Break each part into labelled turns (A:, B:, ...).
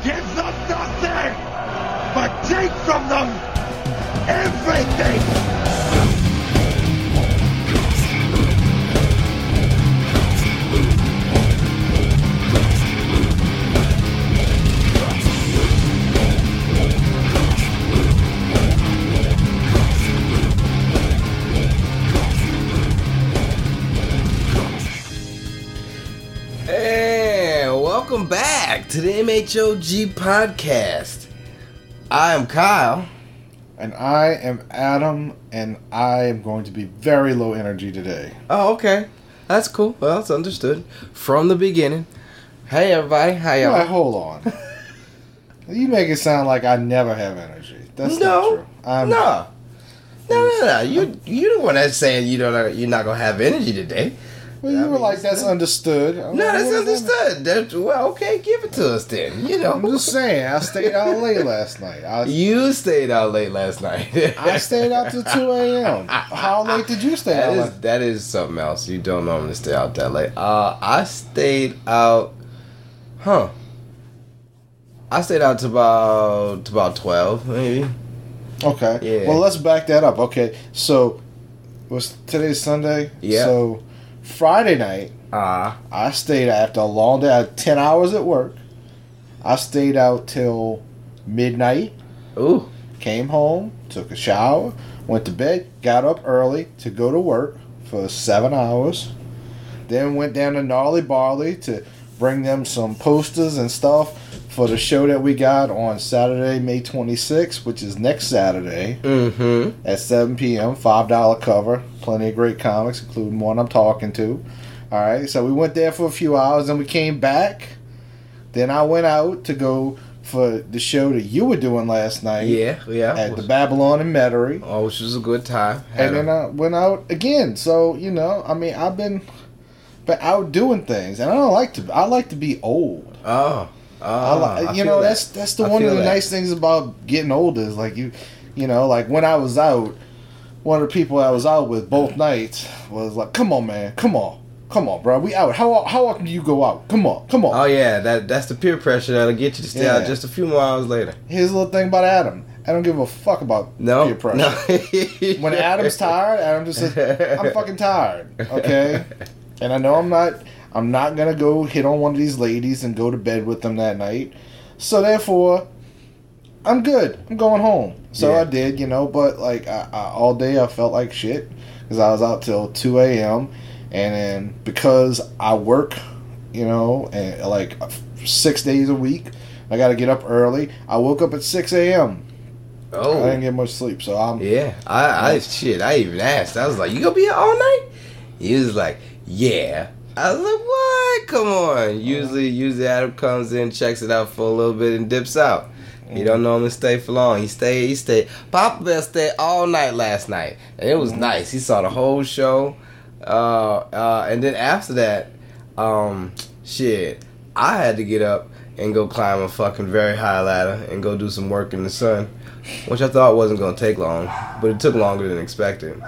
A: Give them nothing, but take from them everything.
B: Welcome back to the MHOG podcast. I am Kyle.
C: And I am Adam, and I am going to be very low energy today.
B: Oh, okay. That's cool. Well, it's understood from the beginning. Hey, everybody. How y'all?
C: Right, hold on. You make it sound like I never have energy. That's not true.
B: No. You the one that's saying you're not gonna have energy today.
C: Well, you were like, that's understood.
B: No, that's understood. Well, okay, give it to us then. You know.
C: I'm just saying, I stayed out late last night.
B: You stayed out late last night.
C: I stayed out till 2 a.m. How late did you stay out?
B: That is something else. You don't normally stay out that late. I stayed out. I stayed out to about 12, maybe.
C: Okay.
B: Yeah.
C: Well, let's back that up. Okay. So, today's Sunday?
B: Yeah.
C: So, Friday night, I stayed after a long day. I had 10 hours at work. I stayed out till midnight.
B: Ooh.
C: Came home, took a shower, went to bed, got up early to go to work for 7 hours. Then went down to Gnarly Barley to bring them some posters and stuff for the show that we got on Saturday, May 26th, which is next Saturday at 7 p.m. $5 cover. Plenty of great comics, including one I'm talking to. All right, so we went there for a few hours, and we came back. Then I went out to go for the show that you were doing last night.
B: Yeah.
C: At the Babylon in Metairie.
B: Oh, which was a good time.
C: And then I went out again. So, I've been out doing things, and I like to be old. That's one of the nice things about getting older is like like when I was out, one of the people I was out with both nights was like, "Come on, man, come on, bro, we out. How often do you go out? Come on."
B: Oh yeah, that's the peer pressure that'll get you to stay out just a few more hours later.
C: Here's a little thing about Adam. I don't give a fuck about peer pressure. No. When Adam's tired, Adam just says, "I'm fucking tired." Okay, and I know I'm not going to go hit on one of these ladies and go to bed with them that night. So, therefore, I'm good. I'm going home. So, I did, but, like, I all day I felt like shit because I was out till 2 a.m. And then because I work, and like 6 days a week, I got to get up early. I woke up at 6 a.m.
B: Oh.
C: I didn't get much sleep. So,
B: I even asked. I was like, you going to be here all night? He was like, yeah. I was like, what? Come on. Usually Adam comes in, checks it out for a little bit, and dips out. He don't normally stay for long. He stayed. Papa Bear stayed all night last night. And it was nice. He saw the whole show. And then after that, I had to get up and go climb a fucking very high ladder and go do some work in the sun, which I thought wasn't going to take long, but it took longer than expected.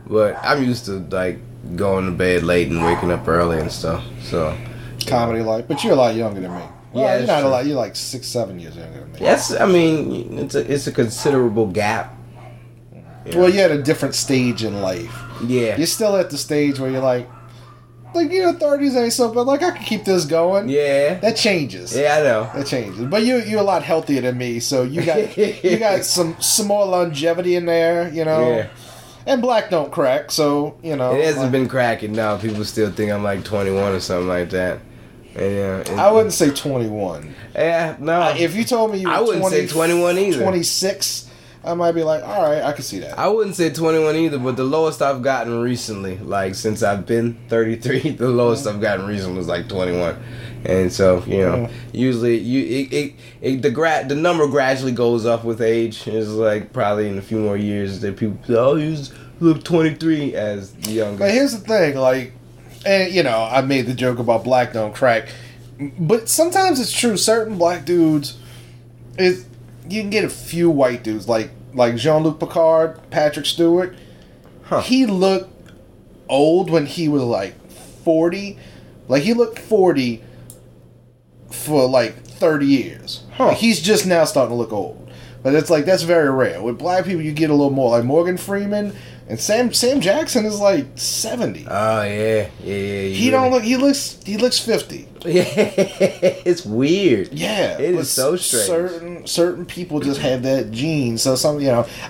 B: But I'm used to, like, going to bed late and waking up early and stuff. So
C: comedy life, but you're a lot younger than me. Well,
B: yeah,
C: you're not a lot. You're like 6-7 years younger than me.
B: Yes, I mean it's a considerable gap.
C: Yeah. Well, you're at a different stage in life.
B: Yeah,
C: you're still at the stage where you're like 30s ain't so bad. Like I can keep this going.
B: Yeah,
C: that changes.
B: Yeah, I know
C: that changes. But you're a lot healthier than me, so you got some more longevity in there.
B: Yeah.
C: And black don't crack, so,
B: It hasn't been cracking now. People still think I'm like 21 or something like that. And,
C: I wouldn't say 21.
B: Yeah, no.
C: If you told me you were
B: I wouldn't say 21 either.
C: 26, I might be like, all right, I can see that.
B: I wouldn't say 21 either, but the lowest I've gotten recently, like since I've been 33, the lowest I've gotten recently was like 21. And so, usually the number gradually goes up with age. It's like probably in a few more years that people say, oh, you look 23 as the youngest.
C: But here's the thing, and I made the joke about black don't crack, but sometimes it's true. Certain black dudes, you can get a few white dudes like Jean-Luc Picard, Patrick Stewart. He looked old when he was like 40. Like he looked 40 for like 30 years. Like, he's just now starting to look old. But it's like, that's very rare. With black people, you get a little more. Like Morgan Freeman and Sam Jackson is like 70.
B: Oh, yeah.
C: He don't look, he looks 50.
B: Yeah, it's weird.
C: Yeah,
B: it is so strange.
C: Certain people just have that gene. So some,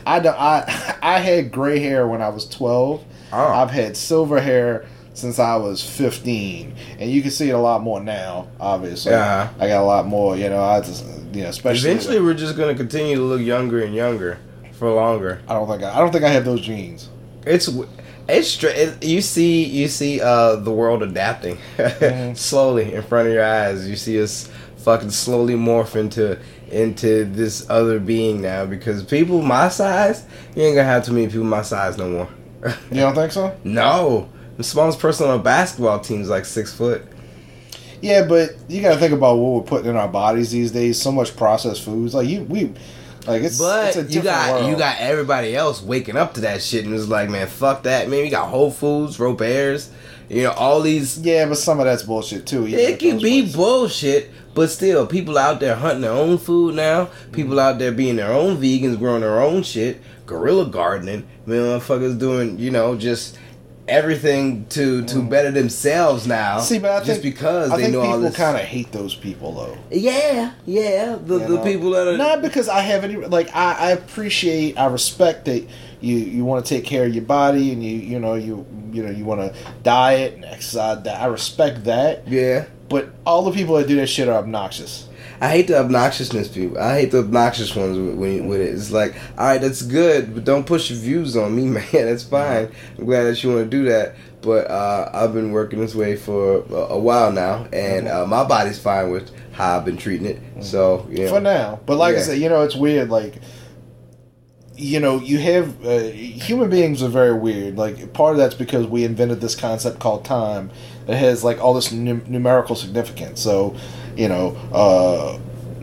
C: I had gray hair when I was 12. I've had silver hair since I was 15, and you can see it a lot more now. Obviously, I got a lot more. I just, especially.
B: Eventually, we're just gonna continue to look younger and younger for longer.
C: I don't think I have those genes.
B: It's straight. You see the world adapting slowly in front of your eyes. You see us fucking slowly morph into this other being now, because people my size, you ain't gonna have too many people my size no more.
C: You don't think so?
B: No. The smallest person on a basketball team is like 6 foot.
C: Yeah, but you gotta think about what we're putting in our bodies these days. So much processed foods, it's a different world.
B: You got everybody else waking up to that shit and it's like, man, fuck that, man. You got Whole Foods, Robert's, all these.
C: Yeah, but some of that's bullshit too.
B: It can be bullshit, but still, people out there hunting their own food now. People out there being their own vegans, growing their own shit, guerrilla gardening. Motherfuckers doing, just everything to better themselves now.
C: See, but I think
B: because they know all this.
C: People kind of hate those people, though.
B: Yeah. The people that are
C: not because I have any. Like I appreciate, I respect that you want to take care of your body and you want to diet and exercise. I respect that.
B: Yeah. But
C: all the people that do that shit are obnoxious.
B: I hate the obnoxiousness people. I hate the obnoxious ones with it. It's like, all right, that's good, but don't push your views on me, man. That's fine. I'm glad that you want to do that. But I've been working this way for a while now, and my body's fine with how I've been treating it. So,
C: for now. But like I said, it's weird. Like, you have human beings are very weird. Like, part of that's because we invented this concept called time that has like all this numerical significance. So,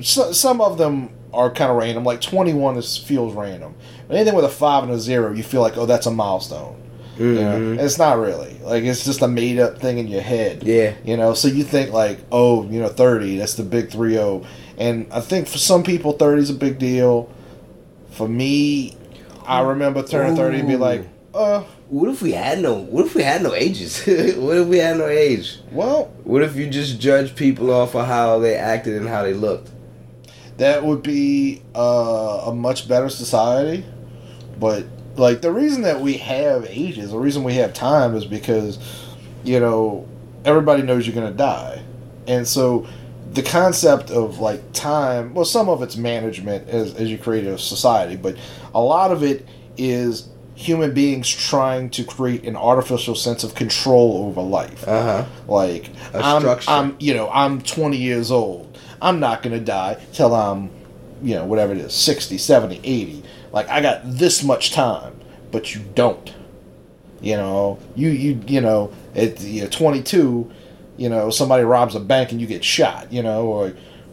C: some of them are kind of random. Like 21 feels random. But anything with a 5 and a 0, you feel like, oh, that's a milestone.
B: Mm-hmm.
C: It's not really. Like, it's just a made up thing in your head.
B: Yeah.
C: So you think like, 30, that's the big 3-0. And I think for some people 30 is a big deal. For me, I remember turning 30 and be like,
B: what if we had no ages? What if we had no age?
C: Well,
B: what if you just judge people off of how they acted and how they looked?
C: That would be a much better society. But like, the reason that we have ages, the reason we have time is because, everybody knows you're going to die. And so the concept of like time, well, some of it's management as you create a society, but a lot of it is human beings trying to create an artificial sense of control over life. Like, I'm 20 years old. I'm not going to die till I'm, whatever it is, 60, 70, 80. Like, I got this much time, but you don't. At 22, somebody robs a bank and you get shot,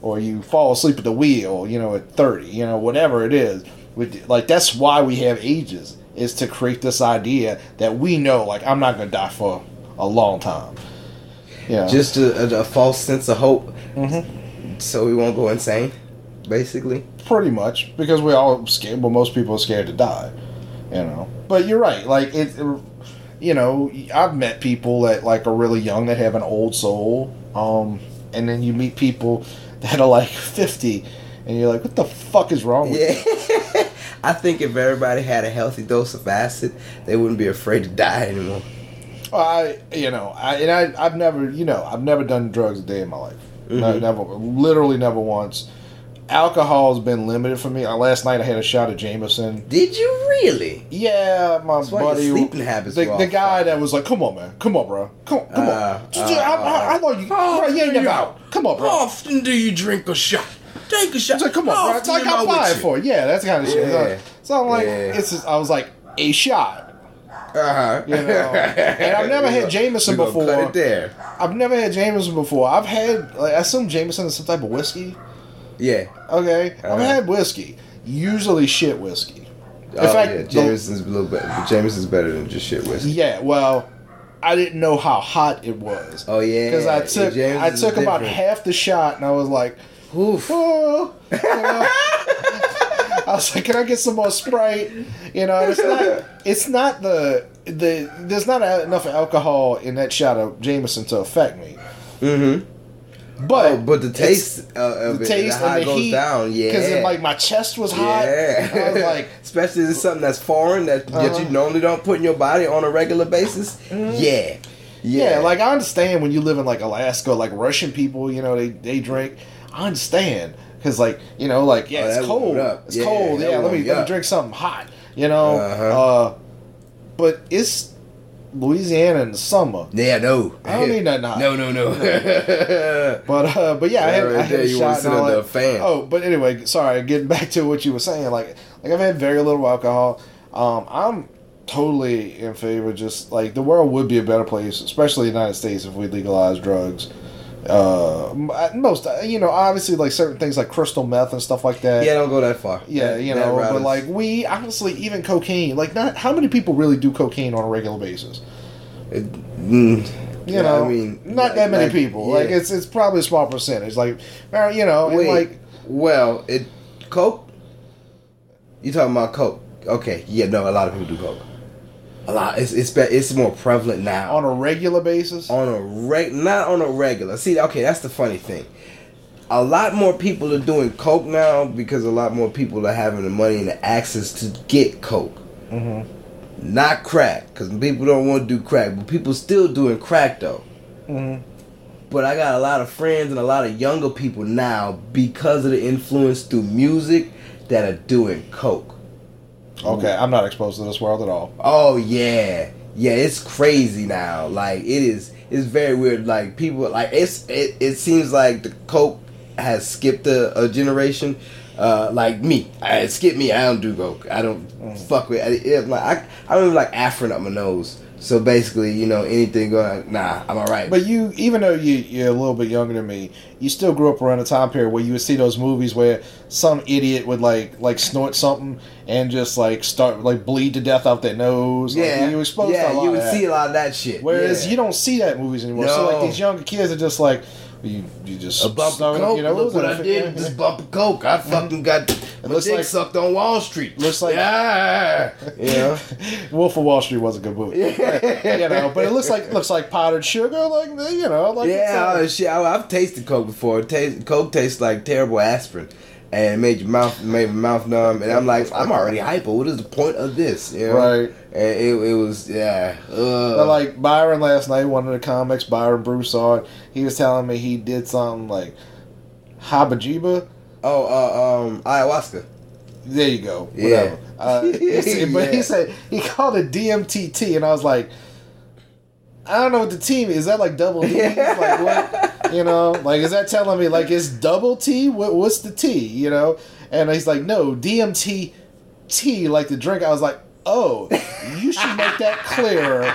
C: or you fall asleep at the wheel, at 30, whatever it is. Like, that's why we have ages, is to create this idea that we know, like, I'm not going to die for a long time.
B: Just a false sense of hope, so we won't go insane, basically.
C: Pretty much, because we're all scared. Well, most people are scared to die, But you're right. Like, I've met people that like are really young that have an old soul, and then you meet people that are like 50, and you're like, what the fuck is wrong with you?
B: I think if everybody had a healthy dose of acid, they wouldn't be afraid to die anymore.
C: I've never done drugs a day in my life. Literally never once. Alcohol's been limited for me. Last night I had a shot of Jameson.
B: Did you really?
C: Yeah, my
B: That's why
C: buddy.
B: your sleeping habits
C: the guy that was like, "Come on, man, come on, bro, come on." I thought you ain't never out. Come on, bro.
B: How often do you drink a shot? Take a shot.
C: It's like, come on, bro. It's like I buy it for. Yeah, that's kind of shit. So I'm like, I was like, a shot. And I've never had Jameson before.
B: Cut it there.
C: I've never had Jameson before. I've had, I assume Jameson is some type of whiskey.
B: Yeah.
C: Okay. I've had whiskey. Usually shit whiskey.
B: In fact, Jameson's a little better. Jameson's better than just shit whiskey.
C: Yeah. Well, I didn't know how hot it was.
B: Oh yeah.
C: Because I took about half the shot and I was like,
B: Oof.
C: Oh, you know? I was like, can I get some more Sprite? You know, it's not there's not enough alcohol in that shot of Jameson to affect me.
B: Mm-hmm.
C: But
B: the taste of
C: the
B: it,
C: taste
B: how
C: and
B: it
C: the
B: goes
C: heat,
B: down, yeah.
C: Because like my chest was hot.
B: Yeah.
C: I was like,
B: especially if it's something that's foreign that you normally don't put in your body on a regular basis. Mm-hmm. Yeah,
C: like I understand when you live in like Alaska, like Russian people, you know, they drink. I understand. Because, like, you know, like, it's cold. It's cold. Yeah, let me drink something hot, you know? But it's Louisiana in the summer.
B: Yeah, no.
C: I don't need nothing hot.
B: No.
C: But yeah, I had a shot and all that.
B: A fan.
C: Oh, but anyway, sorry, getting back to what you were saying. Like I've had very little alcohol. I'm totally in favor. Just, like, the world would be a better place, especially the United States, if we legalized drugs. Most, you know, obviously, like certain things like crystal meth and stuff like that.
B: Yeah, don't go that far.
C: Yeah, you know, but like we honestly, even cocaine, like not how many people really do cocaine on a regular basis? You know, I mean, not that many people. Yeah. Like it's probably a small percentage. Like, you know, and like,
B: coke. You talking about coke? Okay, yeah, no, a lot of people do coke. A lot. It's more prevalent now.
C: On a regular basis?
B: Not on a regular. See, okay, that's the funny thing. A lot more people are doing coke now because a lot more people are having the money and the access to get coke.
C: Mm-hmm.
B: Not crack, because people don't want to do crack, but people still doing crack though.
C: Mm-hmm.
B: But I got a lot of friends and a lot of younger people now because of the influence through music that are doing coke.
C: Okay, I'm not exposed to this world at all.
B: Oh yeah, it's crazy now. Like it's very weird. Like people, like it seems like the coke has skipped a generation. Like me, it skipped me. I don't do coke. I don't fuck with it. Like I don't even like Afrin up my nose. So basically, you know, anything going, nah, I'm alright.
C: But you, even though you're a little bit younger than me, you still grew up around a time period where you would see those movies where some idiot would like snort something and just like start like bleed to death out their nose.
B: Yeah,
C: like, you exposed to a lot
B: you would
C: of that.
B: see a lot of that shit.
C: Whereas you don't see that in movies anymore.
B: No.
C: So like these younger kids are just like, you just
B: a bump of coke. You know, look what I did. This bump of coke. I fucking got my dick sucked on Wall Street.
C: Looks like
B: yeah.
C: Wolf of Wall Street was a good movie. You know, but it looks like powdered sugar. Like you know, like
B: shit. I've tasted coke before. Coke tastes like terrible aspirin. And it made my mouth numb, and I'm like, I'm already hypo. What is the point of this? You know?
C: Right.
B: And it was,
C: But like Byron last night, one of the comics, Byron Bruce saw it. He was telling me he did something like Habajiba.
B: Ayahuasca.
C: There you go. Whatever. But he said he called it DMTT, and I was like, I don't know what the T is. Is that like double D? Like what? You know, like is that telling me like it's double T? What's the T? You know? And he's like, no, DMT tea, like the drink. I was like, oh, you should make that clearer.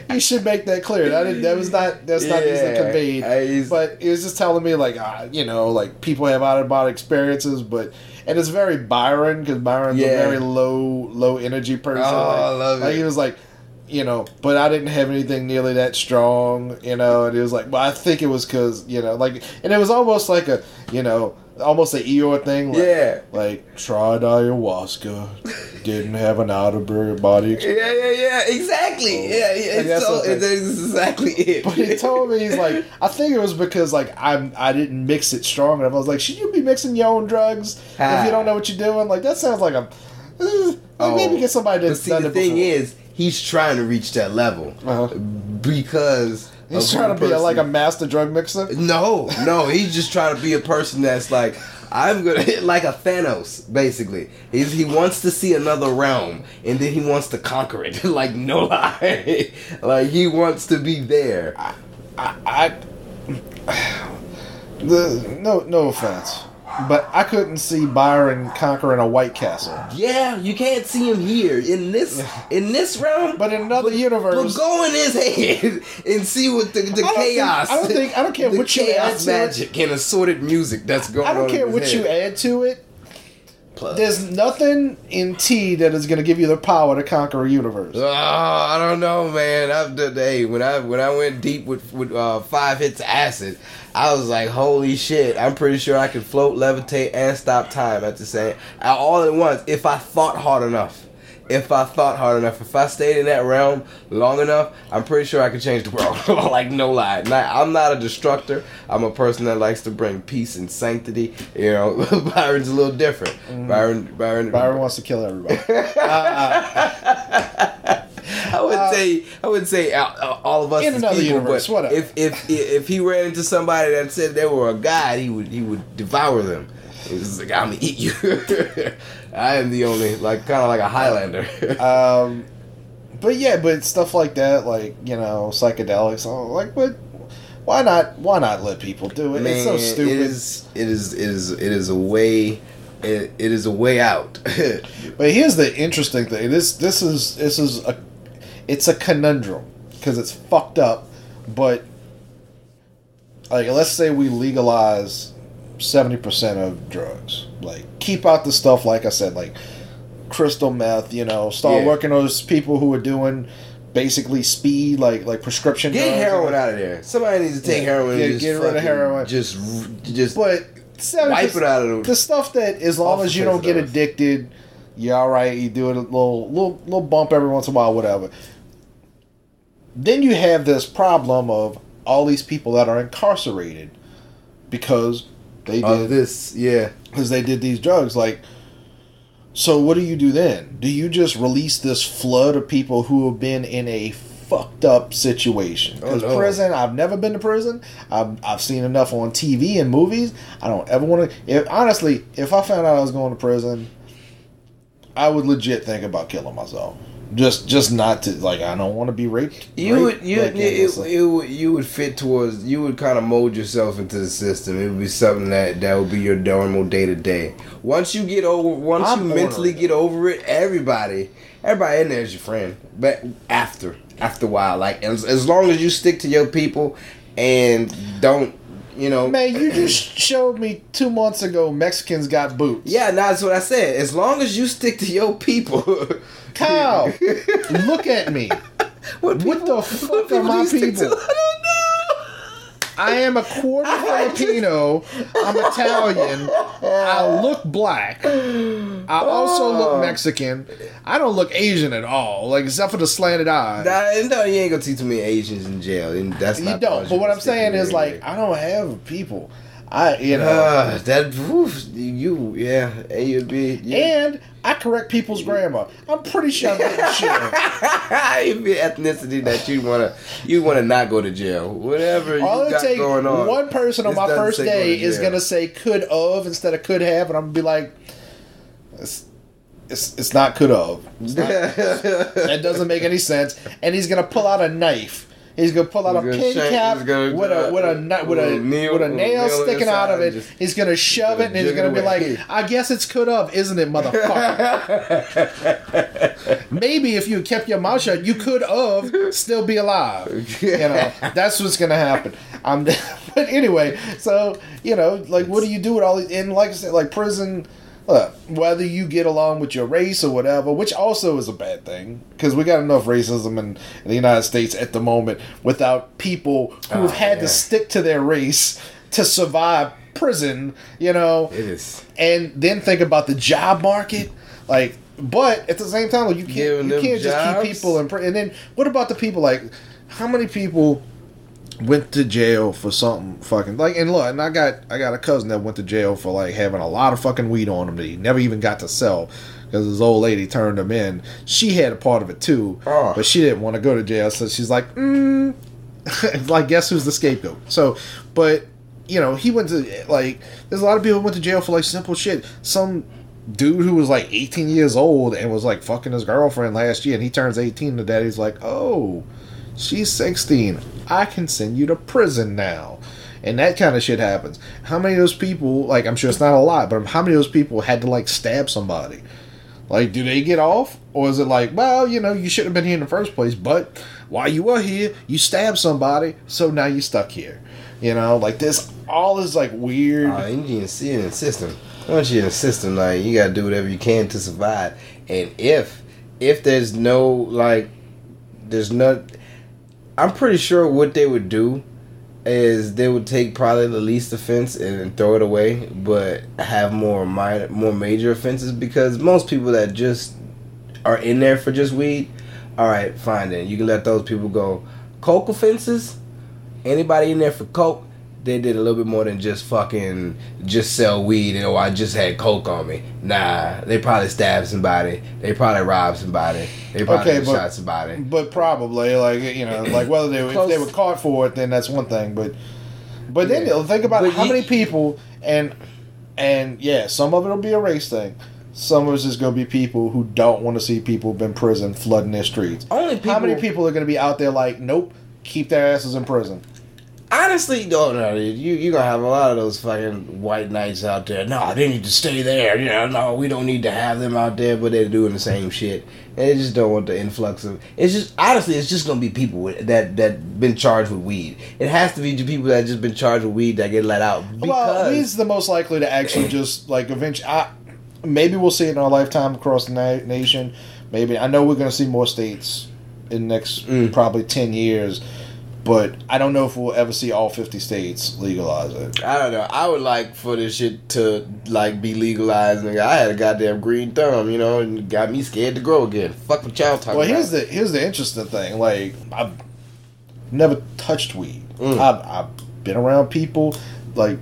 C: You should make that clear. That's not easily conveyed. But it was just telling me like, you know, like people have out of body experiences, and it's very Byron because Byron's a very low energy person.
B: Oh, I love it.
C: He was like, you know, but I didn't have anything nearly that strong, you know, and it was like, well, I think it was because, you know, like, and it was almost like a, you know, almost an Eeyore thing, like, like tried ayahuasca, didn't have an out of body experience.
B: Yeah, exactly. That's exactly it.
C: But he told me, he's like, I think it was because, like, I didn't mix it strong enough. I was like, should you be mixing your own drugs if you don't know what you're doing? Like, that sounds like maybe get somebody that's done it before.
B: The thing is, he's trying to reach that level because
C: he's trying to be like a master drug mixer.
B: No, he's just trying to be a person that's like, I'm gonna hit like a Thanos. Basically, he wants to see another realm and then he wants to conquer it. Like no lie, like he wants to be there.
C: No offense. But I couldn't see Byron conquering a White Castle.
B: Yeah, you can't see him here in this realm.
C: But in another universe,
B: but go in his head and see what the chaos.
C: I don't care what you add to
B: magic and assorted music that's going on.
C: I don't care what you add to it. There's nothing in tea that is going to give you the power to conquer a universe.
B: Oh, I don't know, man. When I went deep with 5 hits of acid, I was like, holy shit! I'm pretty sure I could float, levitate, and stop time at the same all at once if I thought hard enough. If I stayed in that realm long enough, I'm pretty sure I could change the world. Like, no lie. I'm not a destructor. I'm a person that likes to bring peace and sanctity. You know, Byron's a little different. Byron
C: wants to kill everybody.
B: I would say all of us
C: in another
B: people,
C: universe,
B: but
C: whatever.
B: if he ran into somebody that said they were a god, he would devour them. He was like, I'm gonna eat you. I am the only, kind of like a Highlander.
C: But stuff like that, like, you know, psychedelics, but why not let people do it? Man, it's so stupid.
B: It is a way. It is a way out.
C: But here's the interesting thing. It's a conundrum because it's fucked up. But like, let's say we legalize 70% of drugs. Like, keep out the stuff, like I said, like crystal meth, you know, start working on those people who are doing basically speed, like prescription drugs.
B: Get heroin out of there. Somebody needs to take heroin.
C: Get rid of heroin.
B: Just
C: but
B: wipe it out of
C: the stuff that, as long as you don't get addicted, you're alright. You do it a little bump every once in a while, whatever. Then you have this problem of all these people that are incarcerated because they did because they did these drugs. Like, so what do you do then? Do you just release this flood of people who have been in a fucked up situation? Because prison, I've never been to prison. I've seen enough on TV and movies. I don't ever want to. Honestly, if I found out I was going to prison, I would legit think about killing myself. Just not to, like, I don't want to be raped.
B: You would fit towards, you would kind of mold yourself into the system. It would be something that would be your normal day to day. Once you mentally get over it, everybody in there is your friend. But after a while, like, as long as you stick to your people and don't, you know.
C: Man, you just showed me 2 months ago Mexicans got boots.
B: Yeah, that's what I said. As long as you stick to your people.
C: Kyle, look at me. What the fuck are my people? I don't know. I am a quarter Filipino. I'm Italian. I look black. I also look Mexican. I don't look Asian at all, like, except for the slanted eye.
B: No, you ain't gonna see too many Asians in jail. And that's not.
C: You don't. But what I'm saying is, like, I don't have people. And I correct people's grammar. I'm pretty sure I'm getting shit.
B: It'd be ethnicity that you wanna not go to jail. Whatever
C: all
B: you got going on.
C: One person on my first day is gonna say could of instead of could have, and I'm gonna be like, it's not could of. That doesn't make any sense. And he's gonna pull out a knife. He's gonna pull out a pin cap with a nail sticking out of it. He's gonna shove it, and he's gonna be like, "I guess it's could have, isn't it, motherfucker?" Maybe if you kept your mouth shut, you could have still be alive. You know, that's what's gonna happen. But anyway, so, you know, like, what do you do with all these? And like I said, like, prison. Look, whether you get along with your race or whatever, which also is a bad thing, because we got enough racism in the United States at the moment without people who've had to stick to their race to survive prison, you know.
B: It is.
C: And then think about the job market, like, but at the same time, like, you can't just keep people in prison. And then what about the people, like, how many people went to jail for something fucking, like, and look, and I got a cousin that went to jail for, like, having a lot of fucking weed on him that he never even got to sell because his old lady turned him in. She had a part of it too, but she didn't want to go to jail, so she's like, like, guess who's the scapegoat? So, but, you know, he went to, like, there's a lot of people who went to jail for, like, simple shit. Some dude who was, like, 18 years old and was, like, fucking his girlfriend last year, and he turns 18 today. He's like, oh, she's 16. I can send you to prison now. And that kind of shit happens. How many of those people, like, I'm sure it's not a lot, but how many of those people had to, like, stab somebody? Like, do they get off? Or is it like, well, you know, you shouldn't have been here in the first place, but while you were here, you stabbed somebody, so now you're stuck here. You know, like this, all is like weird.
B: You can see it in the system. Once you're in the system, like, you gotta do whatever you can to survive. And if there's no, like, I'm pretty sure what they would do is they would take probably the least offense and throw it away, but have more major offenses, because most people that just are in there for just weed, all right, fine then. You can let those people go. Coke offenses, anybody in there for coke, they did a little bit more than just sell weed and, oh, I just had coke on me. Nah, they probably stabbed somebody. They probably robbed somebody. They probably shot somebody.
C: But probably, like, you know, like whether if they were caught for it, then that's one thing. But then think about how many people, and yeah, some of it will be a race thing. Some of it's just going to be people who don't want to see people who've been in prison flooding their streets. How many people are going to be out there like, nope, keep their asses in prison?
B: Honestly, no, you're going to have a lot of those fucking white knights out there. No, they need to stay there. You know, no, we don't need to have them out there, but they're doing the same shit. They just don't want the influx of... It's just, honestly, it's just going to be people that been charged with weed. It has to be people that just been charged with weed that get let out.
C: Well, weed's the most likely to actually just, like, eventually... Maybe we'll see it in our lifetime across the nation. Maybe. I know we're going to see more states in the next probably 10 years. But I don't know if we'll ever see all 50 states legalize it.
B: I don't know. I would like for this shit to, like, be legalized. I had a goddamn green thumb, you know, and got me scared to grow again. Fuck what y'all talking about.
C: Well, here's the interesting thing. Like, I've never touched weed. I've been around people, like...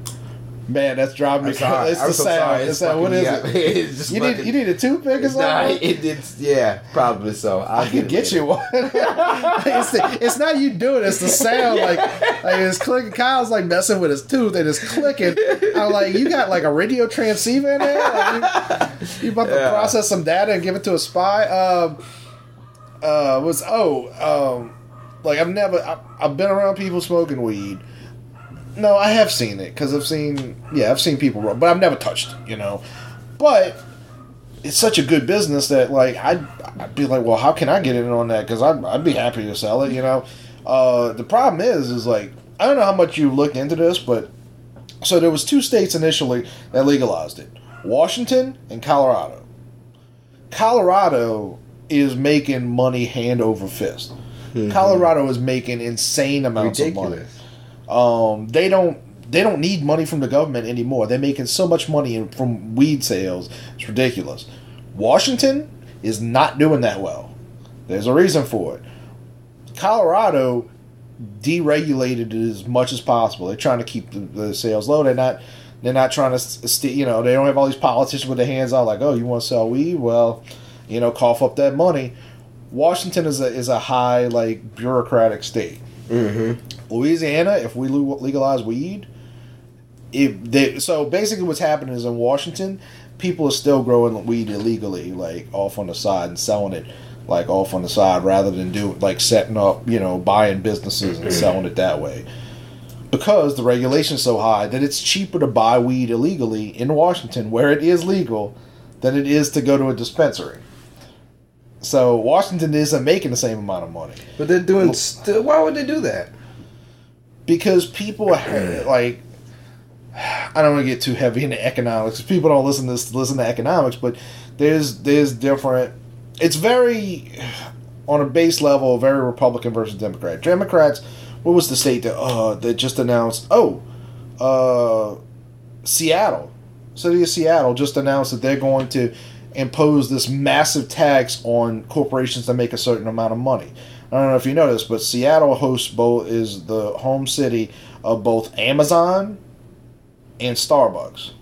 C: Man, that's driving me crazy. It's the sound. It's that. What is it? You need a toothpick or something?
B: It's yeah, probably so.
C: I can get you one. It's not you doing it. It's the sound. Like it's clicking. Kyle's like messing with his tooth and it's clicking. I'm like, you got like a radio transceiver in there? Like, you about to process some data and give it to a spy? Like I've been around people smoking weed. No, I have seen it, because I've seen people, but I've never touched it, you know. But it's such a good business that, like, I'd be like, well, how can I get in on that? Because I'd be happy to sell it, you know. The problem is like, I don't know how much you looked into this, but so there was 2 states initially that legalized it: Washington and Colorado. Colorado is making money hand over fist. Mm-hmm. Colorado is making insane amounts of money. They don't need money from the government anymore. They're making so much money from weed sales. It's ridiculous. Washington is not doing that well. There's a reason for it. Colorado deregulated it as much as possible. They're trying to keep the sales low. They're not trying to, you know, they don't have all these politicians with their hands out like, oh, you want to sell weed? Well, you know, cough up that money. Washington is a high, like, bureaucratic state. Mm-hmm. Louisiana, if we legalize weed, so basically what's happening is in Washington, people are still growing weed illegally, like off on the side and selling it, like off on the side, rather than setting up, you know, buying businesses and selling it that way. Because the regulation's so high that it's cheaper to buy weed illegally in Washington, where it is legal, than it is to go to a dispensary. So Washington isn't making the same amount of money.
B: But they're doing... why would they do that?
C: Because people like... I don't want to get too heavy into economics. People don't listen to economics, but there's different... It's very... On a base level, very Republican versus Democrat. Democrats... What was the state that just announced... Seattle. City of Seattle just announced that they're going to impose this massive tax on corporations that make a certain amount of money. I don't know if you know this, but Seattle is the home city of both Amazon and Starbucks.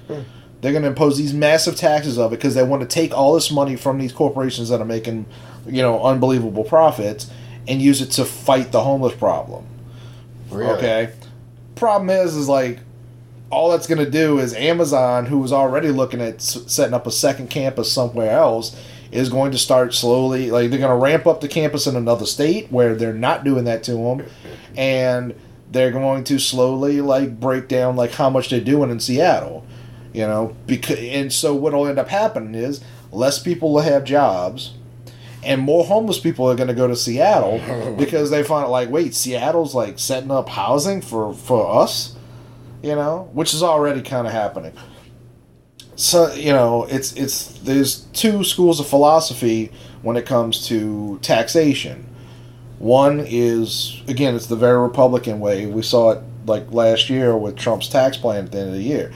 C: They're going to impose these massive taxes of it because they want to take all this money from these corporations that are making, you know, unbelievable profits and use it to fight the homeless problem.
B: Really?
C: Okay? Problem is like, all that's going to do is Amazon, who was already looking at setting up a second campus somewhere else, is going to start slowly, like, they're going to ramp up the campus in another state where they're not doing that to them, and they're going to slowly, like, break down, like, how much they're doing in Seattle, you know, and so what will end up happening is less people will have jobs, And more homeless people are going to go to Seattle because they find like, wait, Seattle's like setting up housing for us, you know, which is already kind of happening. So, you know, it's there's two schools of philosophy when it comes to taxation. One is, again, it's the very Republican way. We saw it like last year with Trump's tax plan at the end of the year.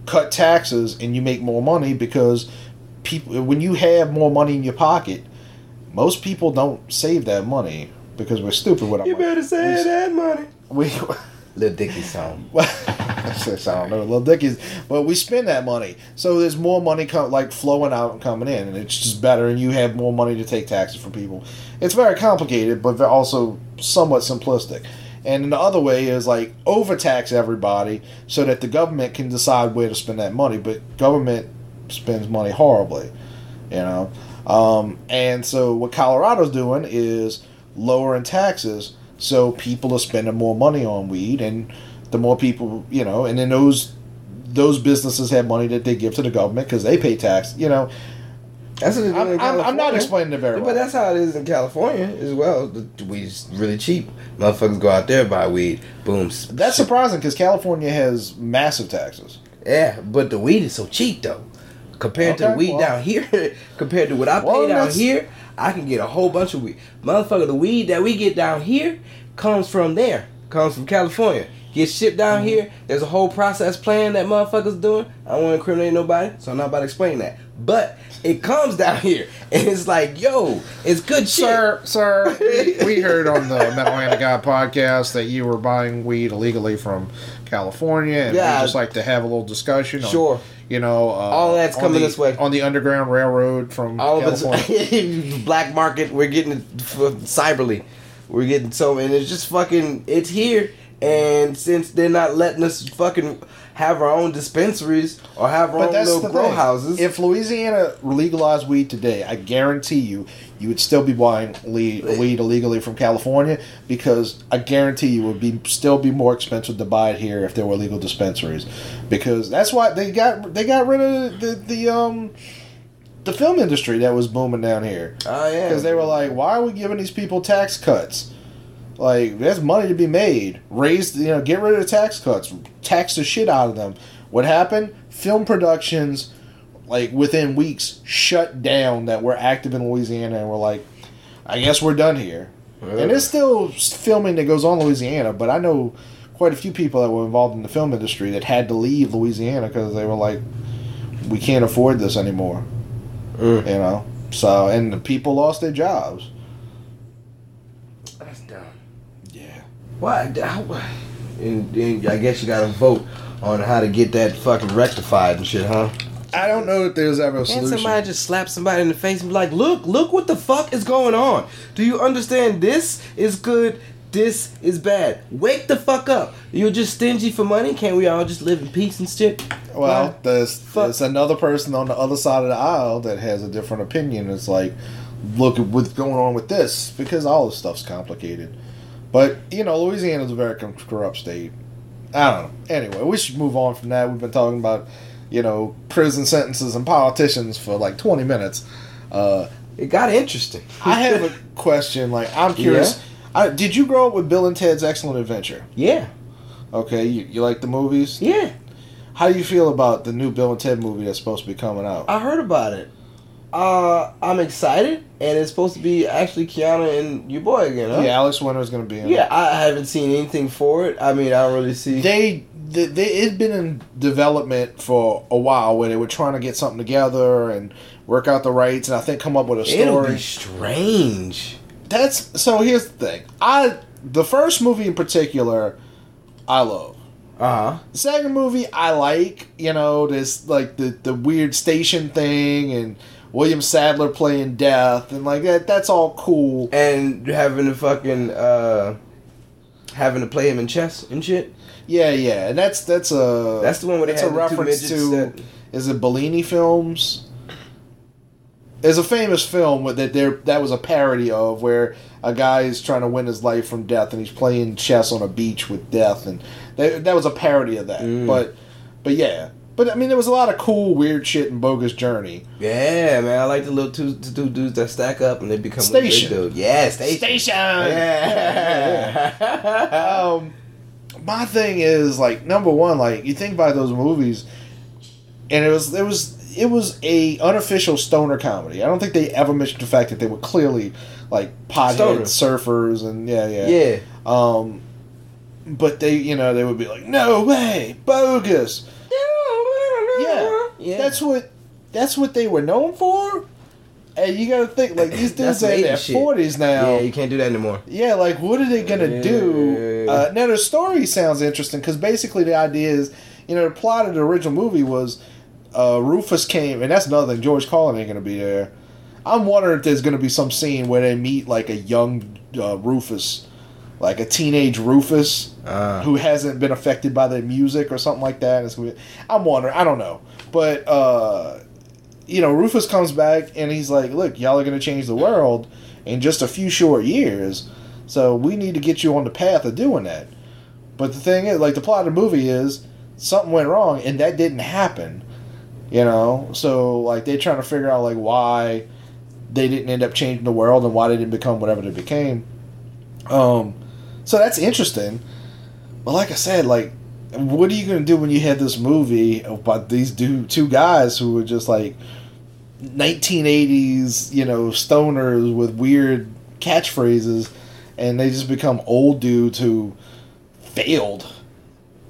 C: Cut taxes and you make more money because people, when you have more money in your pocket, most people don't save that money because we're stupid with our money.
B: You better save that money. Lil Dicky's song.
C: I don't know, Lil Dicky's, but we spend that money, so there's more money flowing out and coming in, and it's just better, and you have more money to take taxes from people. It's very complicated, but also somewhat simplistic. And the other way is like overtax everybody so that the government can decide where to spend that money, but government spends money horribly, you know. And so what Colorado's doing is lowering taxes. So people are spending more money on weed, and the more people, you know, and then those businesses have money that they give to the government because they pay tax, you know.
B: That's what
C: I'm not explaining it very well.
B: But that's how it is in California as well. The weed's really cheap. Motherfuckers go out there and buy weed. Boom.
C: That's surprising because California has massive taxes.
B: Yeah, but the weed is so cheap though. Compared to the weed down here, compared to what I pay down here, I can get a whole bunch of weed. Motherfucker, the weed that we get down here comes from California. Gets shipped down here. There's a whole process plan that motherfuckers doing. I don't want to incriminate nobody, so I'm not about to explain that. But it comes down here, and it's like, yo, it's good shit.
C: Sir, we heard on the MetalHandOfGaming podcast that you were buying weed illegally from California, and we just like to have a little discussion.
B: Sure.
C: You know,
B: all that's coming this way
C: on the Underground Railroad from California.
B: It's black market. We're getting it cyberly. We're getting and it's just fucking. It's here, and since they're not letting us fucking have our own dispensaries or have our own little grow houses.
C: If Louisiana legalized weed today, I guarantee you would still be buying weed illegally from California because I guarantee you it would still be more expensive to buy it here if there were legal dispensaries. Because that's why they got rid of the film industry that was booming down here.
B: Oh yeah,
C: because they were like, why are we giving these people tax cuts? Like, there's money to be made. Get rid of the tax cuts. Tax the shit out of them. What happened? Film productions, like, within weeks, shut down that were active in Louisiana, and we're like, I guess we're done here. Yeah. And there's still filming that goes on in Louisiana, but I know quite a few people that were involved in the film industry that had to leave Louisiana because they were like, we can't afford this anymore. You know? So, and the people lost their jobs.
B: That's dumb.
C: Yeah.
B: Why? And I guess you gotta vote on how to get that fucking rectified and shit, huh?
C: I don't know if there's ever a solution.
B: Can't somebody just slap somebody in the face and be like, look what the fuck is going on? Do you understand this is good, this is bad? Wake the fuck up. You're just stingy for money? Can't we all just live in peace and shit?
C: Well, there's another person on the other side of the aisle that has a different opinion. It's like, look at what's going on with this, because all this stuff's complicated. But, you know, Louisiana's a very corrupt state. I don't know. Anyway, we should move on from that. We've been talking about, you know, prison sentences and politicians for like 20 minutes.
B: It got interesting.
C: I have a question. Like, I'm curious. Yeah? Did you grow up with Bill and Ted's Excellent Adventure?
B: Yeah.
C: Okay, you like the movies?
B: Yeah.
C: How do you feel about the new Bill and Ted movie that's supposed to be coming out?
B: I heard about it. I'm excited, and it's supposed to be actually Keanu and your boy again, huh?
C: Yeah, Alex Winter's going to be in it.
B: Yeah, I haven't seen anything for it. I mean, I don't really see...
C: It's been in development for a while where they were trying to get something together and work out the rights and I think come up with a story.
B: It'll be strange.
C: So here's the thing. The first movie in particular, I love.
B: Uh-huh.
C: The second movie, I like. You know, there's like the weird station thing and William Sadler playing Death and like that. That's all cool.
B: And having to fucking having to play him in chess and shit.
C: Yeah, and that's the
B: one where they had
C: a reference to. Is it Bellini films? There's a famous film that was a parody of where a guy is trying to win his life from death and he's playing chess on a beach with death, and that was a parody of that. But But I mean, there was a lot of cool, weird shit in Bogus Journey.
B: Yeah, man, I like the little two dudes that stack up and they become
C: Station.
B: One big dude. Yeah, Station.
C: Yeah. My thing is like number one, like you think about those movies, and it was a unofficial stoner comedy. I don't think they ever mentioned the fact that they were clearly like pothead surfers and yeah. But they would be like, no way, bogus. Yeah. That's what they were known for. And you gotta think, like, these dudes are in their 40s now.
B: Yeah, you can't do that anymore.
C: Yeah, like, what are they gonna do? Now, the story sounds interesting, because basically the idea is, the plot of the original movie was Rufus came, and that's another thing, George Carlin ain't gonna be there. I'm wondering if there's gonna be some scene where they meet, like, a young Rufus, like a teenage Rufus, who hasn't been affected by the music or something like that. I'm wondering, I don't know. But, Rufus comes back and he's like, look, y'all are going to change the world in just a few short years. So we need to get you on the path of doing that. But the thing is, like, the plot of the movie is something went wrong and that didn't happen. So, like, they're trying to figure out, like, why they didn't end up changing the world and why they didn't become whatever they became. So that's interesting. But like I said, like, what are you going to do when you had this movie about these two guys who were just like 1980s, stoners with weird catchphrases, and they just become old dudes who failed?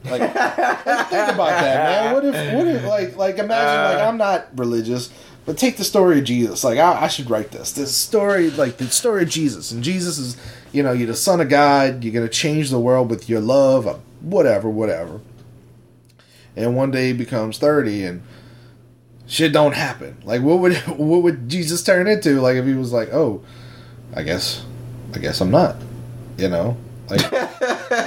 C: Like, think about that, man. What if like imagine, like, I'm not religious, but take the story of Jesus. Like, I should write this story, like the story of Jesus, and Jesus is, you're the son of God. You're gonna change the world with your love, whatever. And one day he becomes 30 and shit don't happen. Like, what would Jesus turn into? Like, if he was like, oh, I guess I'm not. Like,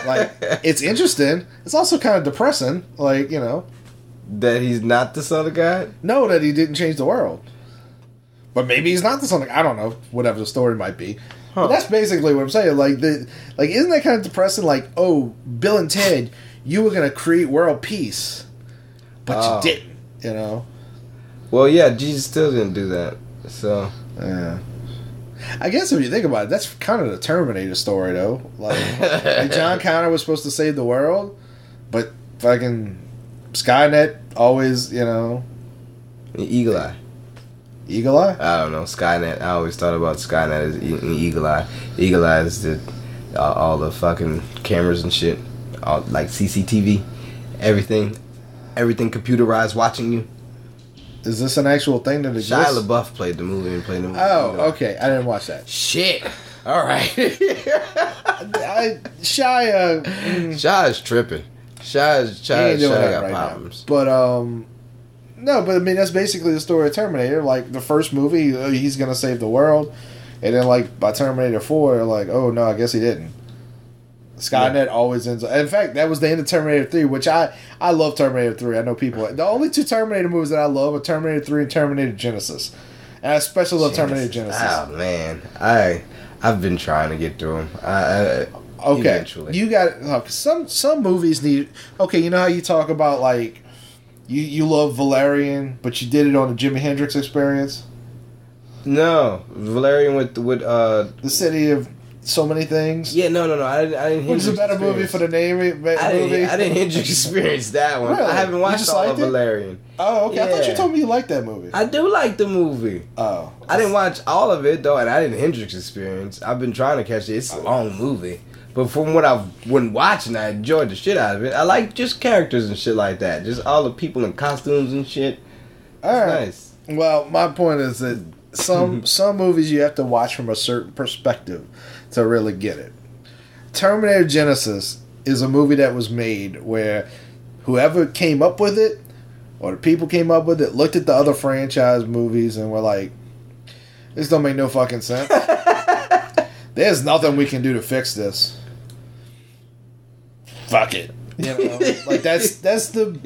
C: like, it's interesting. It's also kind of depressing. Like,
B: that he's not the son of God.
C: No, that he didn't change the world. But maybe he's not the son of God. I don't know. Whatever the story might be. But that's basically what I'm saying. Like, isn't that kind of depressing? Like, oh, Bill and Ted, you were going to create world peace, but you didn't,
B: Well, yeah, Jesus still didn't do that. So,
C: yeah. I guess if you think about it, that's kind of the Terminator story, though. Like John Connor was supposed to save the world, but fucking Skynet always,
B: Eagle Eye.
C: Eagle Eye?
B: I don't know. Skynet. I always thought about Skynet as Eagle Eye. Eagle Eye is all the fucking cameras and shit. All, like CCTV. Everything computerized watching you.
C: Is this an actual thing that exists?
B: Shia LaBeouf played the movie and played the movie.
C: Oh, okay. I didn't watch that.
B: Shit. All right.
C: Shia's
B: tripping. Shia got
C: right
B: problems.
C: Now. But, no, but I mean, that's basically the story of Terminator. Like, the first movie, he's going to save the world. And then, like, by Terminator 4, they're like, oh, no, I guess he didn't. Skynet always ends up... In fact, that was the end of Terminator 3, which I love Terminator 3. I know people... The only two Terminator movies that I love are Terminator 3 and Terminator Genesis. And I especially love Terminator Genesis.
B: Oh, man. I've been trying to get through them.
C: Okay.
B: Eventually.
C: You got... Some movies need... Okay, you know how you talk about, like... You love Valerian, but you did it on the Jimi Hendrix Experience?
B: No. Valerian with
C: The City of So Many Things?
B: Yeah, no. I didn't
C: Which is a better movie for the name movie?
B: I didn't Hendrix Experience that one.
C: Really?
B: I haven't watched all of Valerian.
C: Oh, okay.
B: Yeah.
C: I thought you told me you liked that movie.
B: I do like the movie.
C: Oh.
B: I didn't watch all of it, though, and I didn't Hendrix Experience. I've been trying to catch it. It's a long movie. But from what I've been watching, I enjoyed the shit out of it. I like just characters and shit like that. Just all the people in costumes and shit.
C: All right.
B: Nice.
C: Well, my point is that some movies you have to watch from a certain perspective to really get it. Terminator Genesis is a movie that was made where whoever came up with it, or the people came up with it, looked at the other franchise movies and were like, this don't make no fucking sense. There's nothing we can do to fix this. Fuck it. Like that's the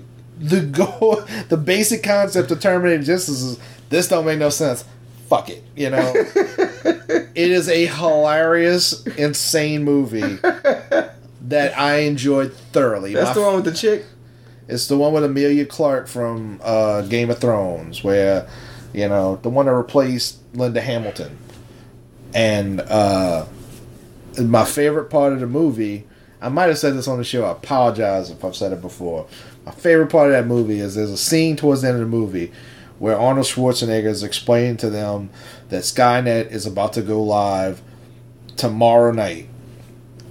C: goal, the basic concept of Terminator Genesis is this don't make no sense. Fuck it. It is a hilarious, insane movie that I enjoyed thoroughly.
B: That's the one with the chick?
C: It's the one with Emilia Clarke from Game of Thrones, where, you know, the one that replaced Linda Hamilton. And my favorite part of the movie, I might have said this on the show, I apologize if I've said it before. My favorite part of that movie is there's a scene towards the end of the movie where Arnold Schwarzenegger is explaining to them that Skynet is about to go live tomorrow night.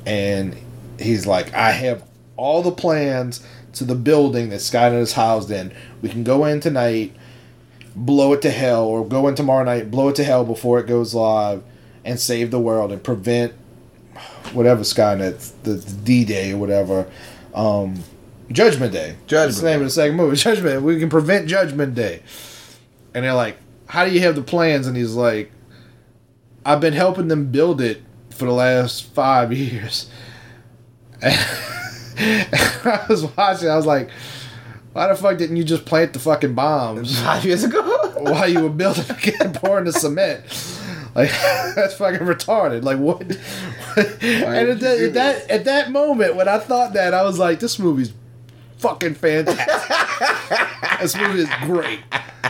C: And he's like, I have all the plans to the building that Skynet is housed in. We can go in tonight, blow it to hell, or go in tomorrow night, blow it to hell before it goes live, and save the world and prevent whatever Skynet, the D-Day or whatever, Judgment Day. That's the name of the second movie. Judgment. We can prevent Judgment Day. And they're like, how do you have the plans? And he's like, I've been helping them build it for the last 5 years. I was watching, I was like, why the fuck didn't you just plant the fucking bombs
B: 5 years ago?
C: while you were building and pouring the cement? Like, that's fucking retarded. Like, what? And at that moment, when I thought that, I was like, this movie's fucking fantastic. This movie is great.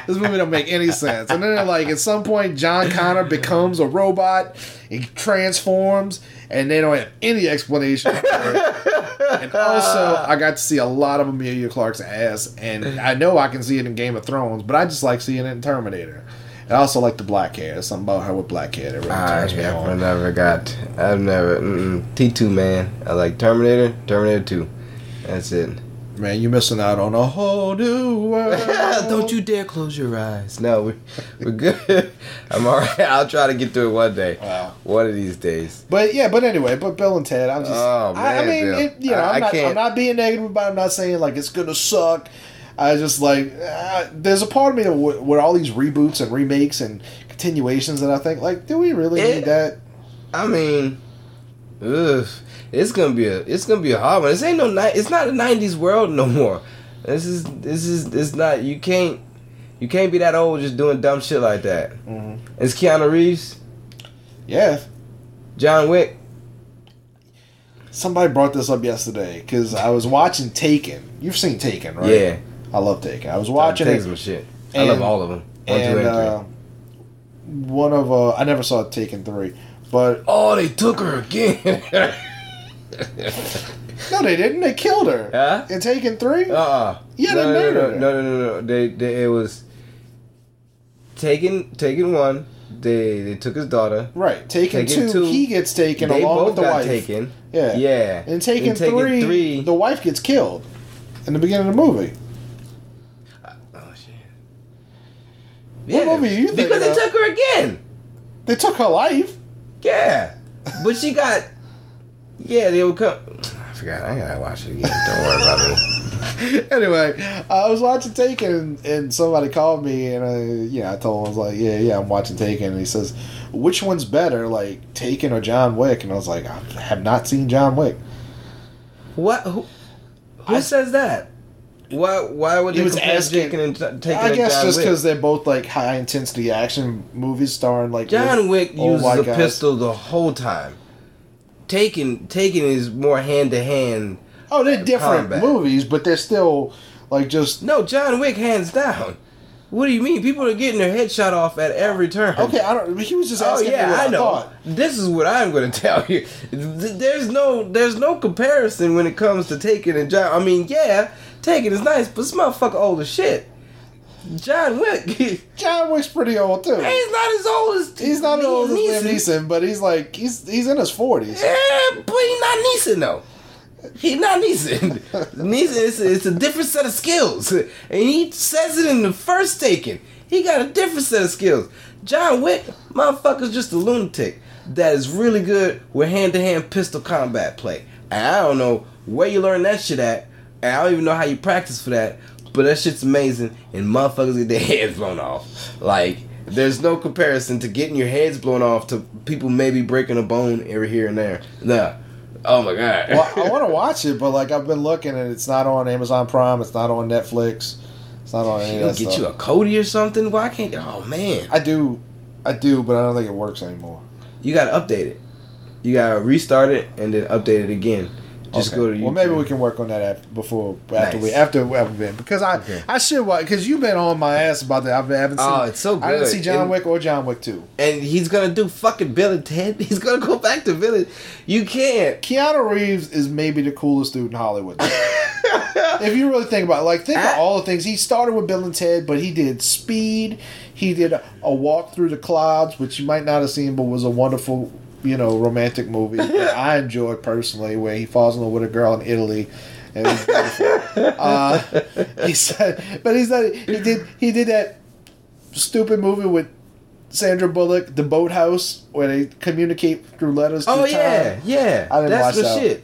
C: This movie don't make any sense. And then, like, at some point, John Connor becomes a robot. He transforms, and they don't have any explanation for it. And also, I got to see a lot of Emilia Clarke's ass, and I know I can see it in Game of Thrones, but I just like seeing it in Terminator. I also like the black hair. There's something about her with black hair that really turns me on.
B: I've never, T2, man. I like Terminator, Terminator 2. That's it.
C: Man, you missing out on a whole new world.
B: Don't you dare close your eyes. No, we're good. I'm alright. I'll try to get through it one day. Wow. One of these days.
C: But anyway, Bill and Ted, I'm just... Oh, man, I mean, Bill. I'm not being negative about it. I'm not saying, like, it's gonna suck. I just, like... there's a part of me that with all these reboots and remakes and continuations that I think, like, do we really need that?
B: I mean... Ugh. It's gonna be a hard one. It's not a 90s world no more. It's not. You can't be that old just doing dumb shit like that. Mm-hmm. It's Keanu Reeves.
C: Yeah.
B: John Wick.
C: Somebody brought this up yesterday because I was watching Taken. You've seen Taken, right?
B: Yeah.
C: I love Taken. I was watching
B: Taken's my shit. I love all of them. 1, 2, and 3.
C: One of I never saw Taken 3, but
B: they took her again.
C: No, they didn't. They killed her.
B: Huh?
C: In Taken 3?
B: Yeah,
C: they murdered her.
B: No. It was Taken 1. They took his daughter.
C: Right. Taken 2, he gets taken along with the wife.
B: Taken.
C: Yeah.
B: Yeah.
C: In Taken 3, the wife gets killed in the beginning of the movie.
B: Oh shit.
C: What movie are you thinking
B: Because they took her again.
C: They took her life.
B: Yeah, but she got. Yeah, they would come. I forgot. I gotta watch it again. Don't worry about it.
C: Anyway, I was watching Taken, and somebody called me, and I told him, I was like, yeah, I'm watching Taken, and he says, which one's better, like Taken or John Wick? And I was like, I have not seen John Wick.
B: What? Who says that? Why would they compare Taken and Taken?
C: I guess just because they're both like high intensity action movies starring like
B: John Wick uses a pistol the whole time. Taken is more hand to hand.
C: Oh, they're different movies, but they're still like just...
B: No, John Wick hands down. What do you mean? People are getting their head shot off at every turn.
C: Okay, he was just asking me what I know. Thought.
B: This is what I'm going to tell you. There's no comparison when it comes to Taken and John. I mean, yeah, Taken is nice, but this motherfucker old as shit. John Wick's
C: pretty old too.
B: He's not as old as
C: Liam Neeson, but he's in his 40s.
B: Yeah, but he's not Neeson though. He's not Neeson. Neeson it's a different set of skills, and he says it in the first Taken. He got a different set of skills. John Wick, motherfucker's just a lunatic that is really good with hand-to-hand pistol combat play. And I don't know where you learn that shit at, and I don't even know how you practice for that. But that shit's amazing, and motherfuckers get their heads blown off. Like, there's no comparison to getting your heads blown off to people maybe breaking a bone every here and there. Nah. Oh my god.
C: Well, I want to watch it, but like I've been looking, and it's not on Amazon Prime. It's not on Netflix. It's not on any of that stuff.
B: Get you a Kodi or something? Why can't? Oh man.
C: I do, but I don't think it works anymore.
B: You gotta update it. You gotta restart it and then update it again. Just go to YouTube.
C: Well, maybe we can work on that after we've been, because I should watch, because you've been on my ass about that. I haven't seen.
B: Oh, it's so good.
C: I didn't see John Wick or John Wick 2.
B: And he's gonna do fucking Bill and Ted. He's gonna go back to Bill. You can't.
C: Keanu Reeves is maybe the coolest dude in Hollywood. If you really think about it, like, think of all the things. He started with Bill and Ted, but he did Speed. He did a Walk Through the Clouds, which you might not have seen, but was a wonderful, romantic movie that I enjoyed personally, where he falls in love with a girl in Italy. And it was beautiful. He did that stupid movie with Sandra Bullock, The Boathouse, where they communicate through letters.
B: Oh yeah, yeah.
C: I didn't watch that.
B: Shit.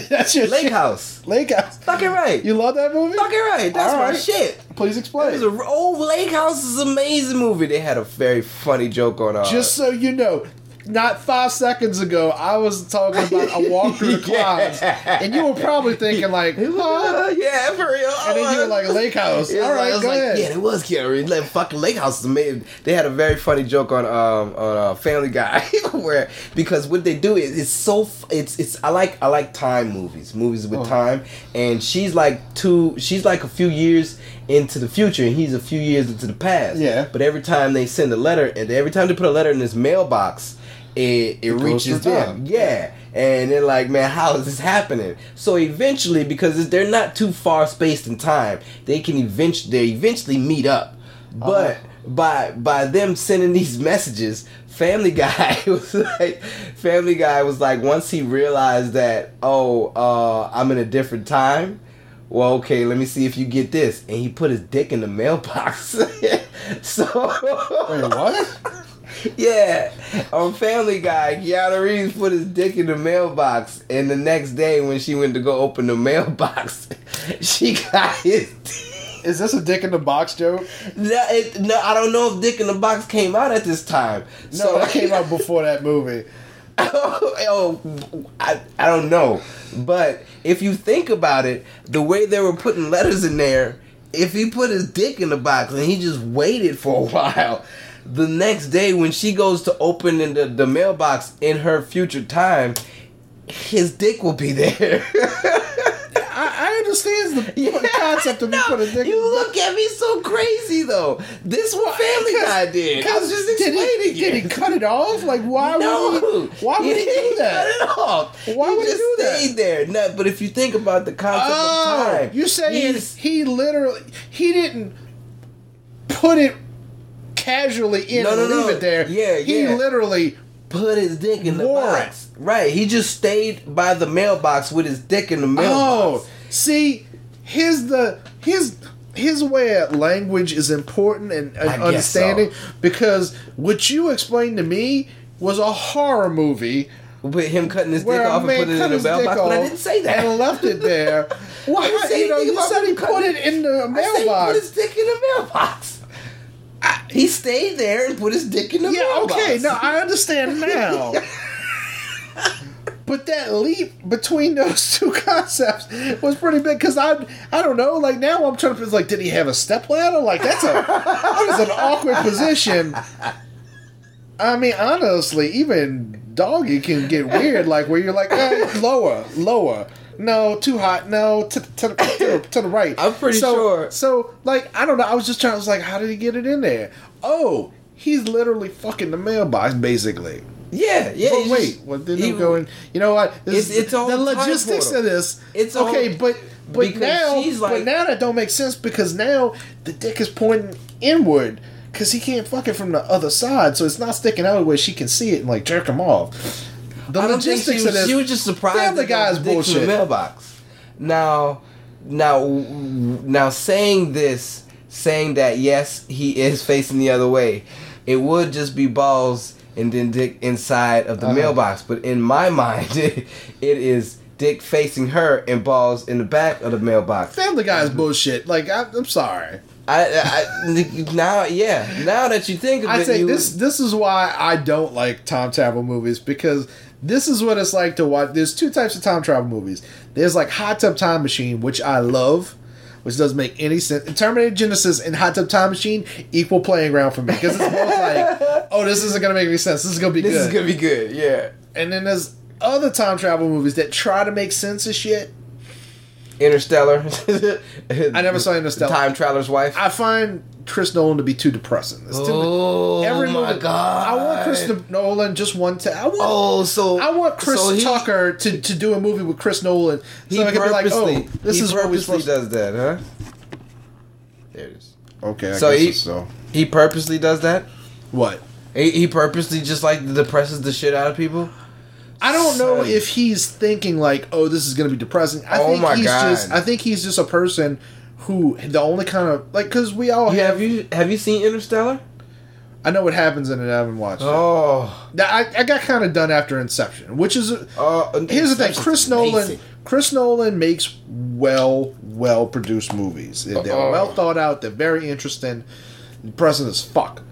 C: That's your
B: Lake House.
C: Fucking
B: right.
C: You love that movie?
B: Fucking right. That's my shit.
C: Please explain.
B: Lake House is an amazing movie. They had a very funny joke on.
C: Just so you know. Not 5 seconds ago, I was talking about A Walk Through the Clouds, and you were probably thinking like, huh?
B: Yeah, for real.
C: And then you were like, Lake House. All right, go ahead.
B: Yeah, it was Keanu. Like, fucking Lake House is amazing. They had a very funny joke on Family Guy, because what they do is I like time movies with time, and she's like a few years into the future, and he's a few years into the past.
C: Yeah.
B: But every time they send a letter, and every time they put a letter in this mailbox, it reaches them. Yeah. And they're like, man, how is this happening? So eventually, because they're not too far spaced in time, they eventually meet up. But by them sending these messages, Family Guy was like, once he realized that, I'm in a different time. Well, okay, let me see if you get this. And he put his dick in the mailbox. So
C: wait, what?
B: Yeah, on Family Guy, Keanu Reeves put his dick in the mailbox, and the next day when she went to go open the mailbox, she got his dick.
C: Is this a dick in the box joke?
B: No, I don't know if Dick in the Box came out at this time.
C: No, that came out before that movie.
B: I don't know. But if you think about it, the way they were putting letters in there, if he put his dick in the box and he just waited for a while, the next day when she goes to open in the mailbox in her future time, his dick will be there.
C: I understand the concept of me putting a dick in the box.
B: You look at me so crazy though. This is what Family Guy did. I was just explaining it.
C: Did he cut it off? Like, why would he do that?
B: Cut it off.
C: Why would he do that?
B: Stayed there. No, but if you think about the concept of time,
C: you're saying he didn't put it casually in and leave it there.
B: Yeah,
C: he literally
B: put his dick in the box. Right. He just stayed by the mailbox with his dick in the mailbox.
C: Oh, see, his way of language is important and understanding, because what you explained to me was a horror movie.
B: With him cutting his dick off and putting it in the mailbox, but I didn't say that.
C: And left it there. Why? You said he put it in the mailbox.
B: I said he put his dick in the mailbox. He stayed there and put his dick in the mailbox.
C: Okay, now I understand now. But that leap between those two concepts was pretty big, because I don't know, like, now I'm trying to, like, did he have a stepladder? Like, that is an awkward position. I mean, honestly, even Doggy can get weird, like, where you're like, lower. No, too hot. No, to the right.
B: I'm pretty sure.
C: So, like, I don't know. I was like, how did he get it in there? Oh, he's literally fucking the mailbox, basically.
B: Yeah.
C: But wait, then I'm going. You know what?
B: It's all
C: the logistics of this. It's okay, but now that don't make sense, because now the dick is pointing inward, because he can't fuck it from the other side, so it's not sticking out where she can see it and like jerk him off. The logistics of this.
B: She was just surprised.
C: Family Guy's bullshit.
B: In the mailbox. Now, saying that yes, he is facing the other way, it would just be balls and then dick inside of the mailbox. But in my mind, it is dick facing her and balls in the back of the mailbox.
C: Family Guy's bullshit. Like, I'm sorry.
B: Now that you think of it,
C: this is why I don't like time travel movies, because this is what it's like to watch. There's two types of time travel movies. There's like Hot Tub Time Machine, which I love, which doesn't make any sense. Terminator Genesis and Hot Tub Time Machine equal playing ground for me, because it's both like, oh, this isn't gonna make any sense. This is gonna be good.
B: This is gonna be good. Yeah.
C: And then there's other time travel movies that try to make sense of shit.
B: Interstellar.
C: I never saw Interstellar.
B: The Time Traveler's Wife.
C: I find Chris Nolan to be too depressing.
B: Every my God!
C: I want Chris Nolan just one time. I want Chris Tucker to do a movie with Chris Nolan. So I can be like, oh, this is what we supposed to.
B: Does that, huh? There it is.
C: Okay,
B: he purposely does that.
C: What?
B: He purposely just like depresses the shit out of people.
C: I don't know if he's thinking like, oh, this is going to be depressing. I think he's just a person who the only kind of like because we all have
B: you seen Interstellar?
C: I know what happens in it. I haven't watched it. I got kind of done after Inception, which is here's the thing. Chris Nolan makes well produced movies. They're well thought out. They're very interesting. Depressing as fuck.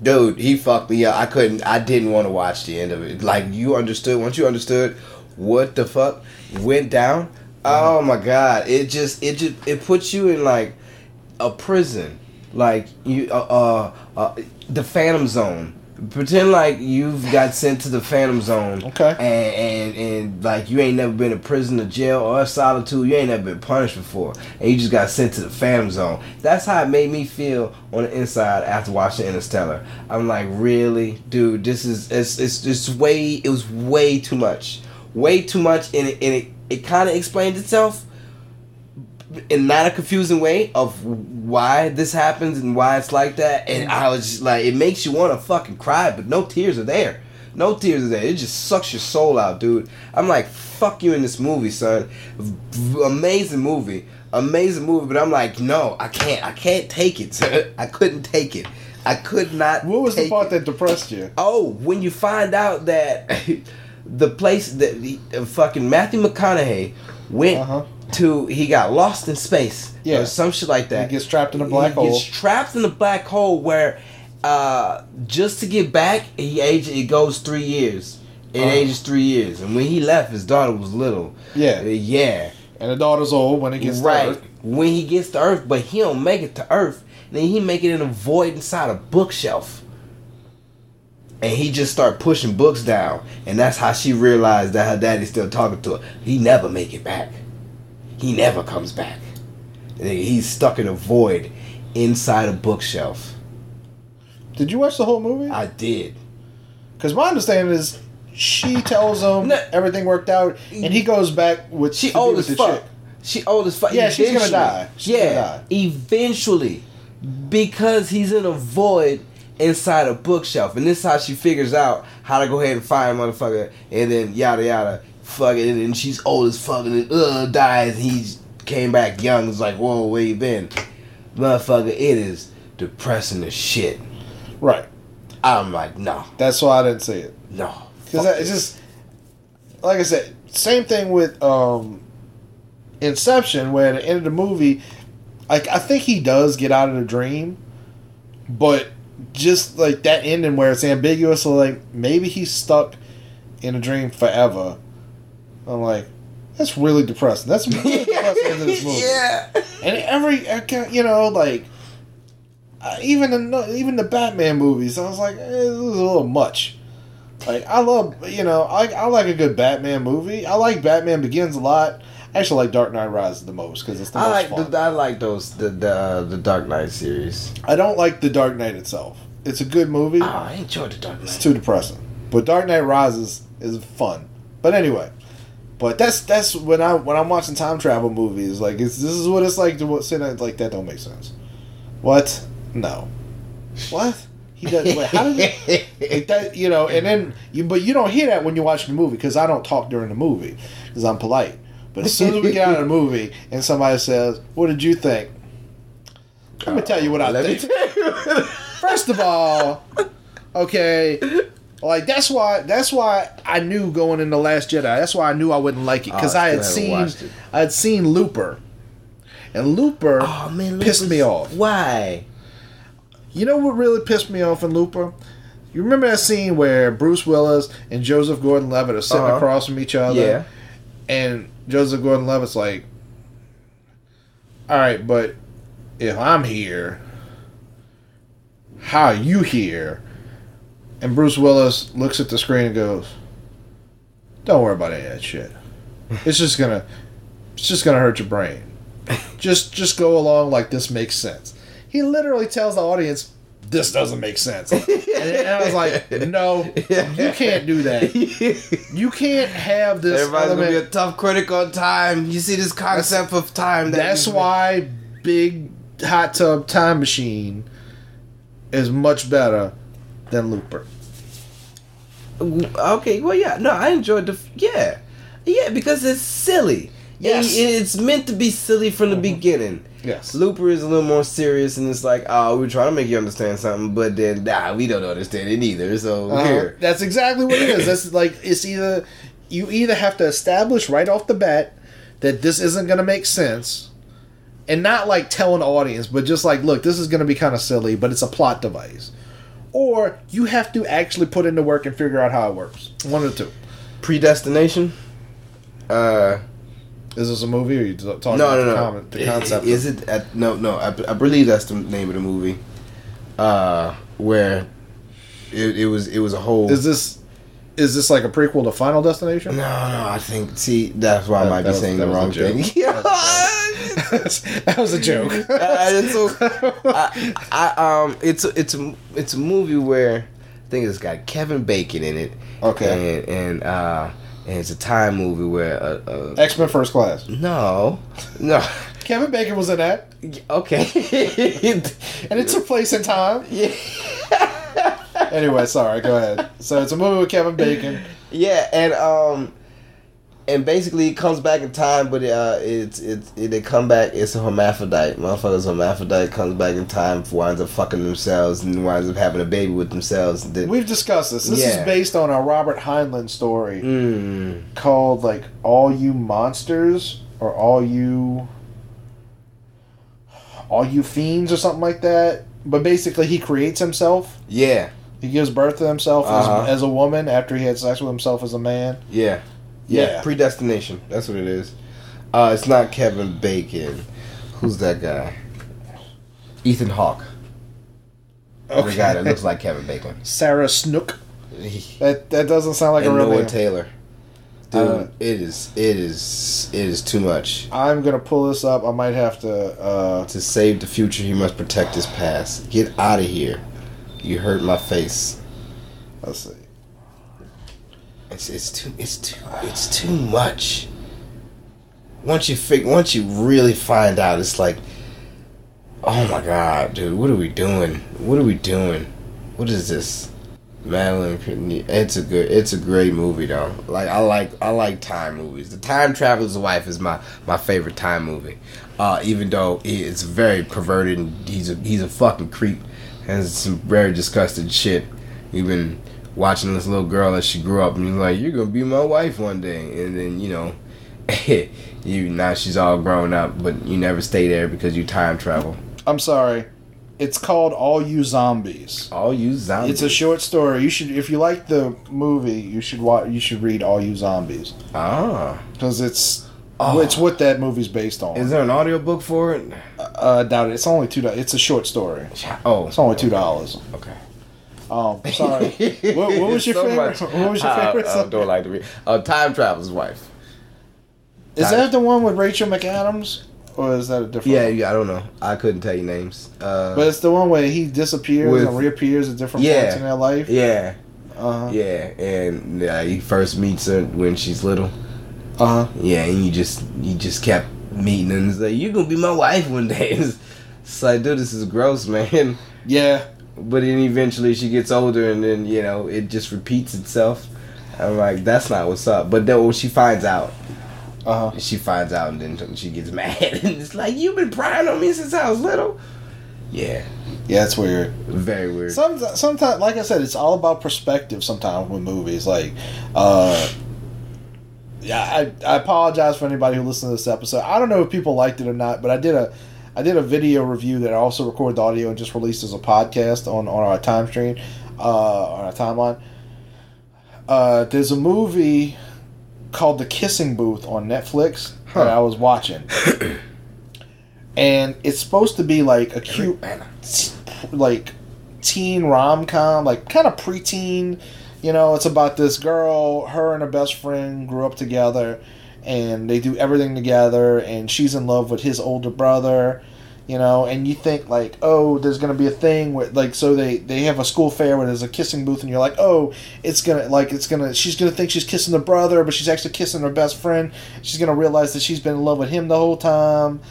B: Dude, he fucked me up. I didn't want to watch the end of it. Like, once you understood what the fuck went down, oh my God. It puts you in, like, a prison. Like, the Phantom Zone. Pretend like you've got sent to the Phantom Zone.
C: Okay.
B: And like, you ain't never been in prison or jail or solitude. You ain't never been punished before. And you just got sent to the Phantom Zone. That's how it made me feel on the inside after watching Interstellar. I'm like, really? Dude, this is, it was way too much. Way too much. And it kind of explained itself in not a confusing way of why this happens and why it's like that. And I was just like, it makes you want to fucking cry, but no tears are there. No tears are there. It just sucks your soul out, dude. I'm like, fuck you in this movie, son. Amazing movie, but I'm like, no, I can't take it, son. I couldn't take it. I could not.
C: What was the part that depressed you?
B: Oh, when you find out that the place that the fucking Matthew McConaughey went to, he got lost in space.
C: Yeah.
B: Or some shit like that.
C: He gets trapped in a black hole.
B: He gets trapped in a black hole where just to get back, it goes 3 years. It ages 3 years. And when he left, his daughter was little.
C: Yeah.
B: Yeah.
C: And the daughter's old when he gets to Earth.
B: When he gets to Earth, but he don't make it to Earth. Then he make it in a void inside a bookshelf. And he just start pushing books down. And that's how she realized that her daddy's still talking to her. He never make it back. He never comes back. He's stuck in a void inside a bookshelf.
C: Did you watch the whole movie?
B: I did.
C: Because my understanding is she tells him everything worked out, and he goes back with
B: she old as fuck. She old as fuck.
C: Yeah, she's gonna die. She's gonna die.
B: Eventually, because he's in a void inside a bookshelf, and this is how she figures out how to go ahead and find a motherfucker, and then yada yada. Fuck it, and she's old as fuck, and dies. He came back young. It's like, whoa, where you been, motherfucker? It is depressing as shit.
C: Right.
B: I'm like, no.
C: That's why I didn't see it.
B: No,
C: because it's just like I said. Same thing with Inception, where at the end of the movie, like I think he does get out of the dream, but just like that ending where it's ambiguous, so like maybe he's stuck in a dream forever. I'm like, that's really depressing. That's really depressing into this movie. Yeah. And like even the Batman movies, I was like, this is a little much. Like I love, I like a good Batman movie. I like Batman Begins a lot. I actually like Dark Knight Rises the most because it's the most fun.
B: I like those the Dark Knight series.
C: I don't like the Dark Knight itself. It's a good movie.
B: Oh, I enjoyed the Dark Knight.
C: It's too depressing. But Dark Knight Rises is fun. But anyway, that's when I'm watching time travel movies. Like this is what it's like to say that. Like that don't make sense. What? No. What? He does. Wait, how did like that? And then but you don't hear that when you watch the movie because I don't talk during the movie because I'm polite. But as soon as we get out of the movie and somebody says, "What did you think?" Let me tell you what I think. First of all, okay, like that's why I knew going into Last Jedi. That's why I knew I wouldn't like it because I had seen Looper, and Looper pissed me off.
B: Why?
C: You know what really pissed me off in Looper? You remember that scene where Bruce Willis and Joseph Gordon-Levitt are sitting across from each other?
B: Yeah.
C: And Joseph Gordon-Levitt's like, all right, but if I'm here, how are you here? And Bruce Willis looks at the screen and goes, Don't worry about any of that shit. It's just gonna hurt your brain. Just go along like this makes sense. He literally tells the audience, this doesn't make sense. And I was like, no, you can't do that. You can't have this.
B: Everybody's going to be a tough critic on time. You see this concept of time.
C: That's why Big Hot Tub Time Machine is much better than Looper.
B: Okay, well, yeah. No, I enjoyed Yeah, because it's silly.
C: Yes.
B: It's meant to be silly from the beginning.
C: Yes.
B: Looper is a little more serious, and it's like, oh, we're trying to make you understand something, but then, we don't understand it either, so here.
C: That's exactly what it is. That's like, it's either, you either have to establish right off the bat that this isn't going to make sense, and not like tell an audience, but just like, look, this is going to be kind of silly, but it's a plot device. Or you have to actually put in the work and figure out how it works. One of the two.
B: Predestination?
C: Is this a movie, or are you talking about the concept?
B: Is it? No. I believe that's the name of the movie. Where it was a whole.
C: Is this like a prequel to Final Destination?
B: No. I think. See, that's why I might be saying the wrong thing.
C: That was a joke.
B: It's a movie where I think it's got Kevin Bacon in it.
C: Okay.
B: And it's a time movie where
C: X-Men First Class.
B: No.
C: Kevin Bacon was in that.
B: Okay.
C: And it took place in time.
B: Yeah.
C: Anyway, sorry. Go ahead. So it's a movie with Kevin Bacon.
B: Yeah, and basically it comes back in time, but they come back. It's a hermaphrodite. Motherfuckers hermaphrodite comes back in time, winds up fucking themselves, and winds up having a baby with themselves.
C: We've discussed this. This is based on a Robert Heinlein story called like "All You Monsters" or "All You Fiends" or something like that. But basically, he creates himself.
B: Yeah,
C: he gives birth to himself as a woman after he had sex with himself as a man.
B: Yeah, Predestination. That's what it is. It's not Kevin Bacon. Who's that guy? Ethan Hawke. Okay. The guy that looks like Kevin Bacon.
C: Sarah Snook. That doesn't sound like a real name.
B: Noah Taylor. Dude, it is too much.
C: I'm gonna pull this up. I might have to.
B: To save the future, he must protect his past. Get out of here. You hurt my face.
C: Let's see.
B: It's too much. Once you really find out, it's like, oh my god, dude, what are we doing? What is this? Madeline, it's a great movie though. Like I like time movies. The Time Traveler's Wife is my favorite time movie. Even though it's very perverted and he's a fucking creep, has some very disgusting shit. Even watching this little girl as she grew up, and you're like, you're gonna be my wife one day, and then now she's all grown up, but you never stay there because you time travel.
C: I'm sorry, it's called All You Zombies.
B: All You Zombies.
C: It's a short story. You should, if you like the movie, you should read All You Zombies. Because it's what that movie's based on.
B: Is there an audiobook for it?
C: Doubt it. It's only $2. It's a short story.
B: Oh,
C: it's only $2.
B: Okay.
C: Sorry. What was your favorite? What was your favorite?
B: I don't like to read. Time Traveler's Wife.
C: Is that the one with Rachel McAdams, or is that a different?
B: Yeah, I don't know. I couldn't tell you names.
C: But it's the one where he disappears and reappears at different points in their life.
B: Yeah. Yeah, and he first meets her when she's little. Yeah, and you just kept meeting, and it's like, you're gonna be my wife one day. It's like, dude, this is gross, man.
C: Yeah.
B: But then eventually she gets older, and then, it just repeats itself. I'm like, that's not what's up. But then when she finds out, and then she gets mad. And it's like, you've been prying on me since I was little. Yeah.
C: Yeah, it's weird.
B: Very weird.
C: Sometimes, like I said, it's all about perspective sometimes with movies. Like, I apologize for anybody who listened to this episode. I don't know if people liked it or not, but I did a video review that I also recorded the audio and just released as a podcast on our time stream, on our timeline. There's a movie called The Kissing Booth on Netflix that I was watching. And it's supposed to be like a cute, like, teen rom-com, like kind of preteen, You know, it's about this girl, her and her best friend grew up together, and they do everything together, and she's in love with his older brother, you know, and you think, like, oh, there's going to be a thing where, like, so they have a school fair where there's a kissing booth, and you're like, oh, she's going to think she's kissing the brother, but she's actually kissing her best friend. She's going to realize that she's been in love with him the whole time,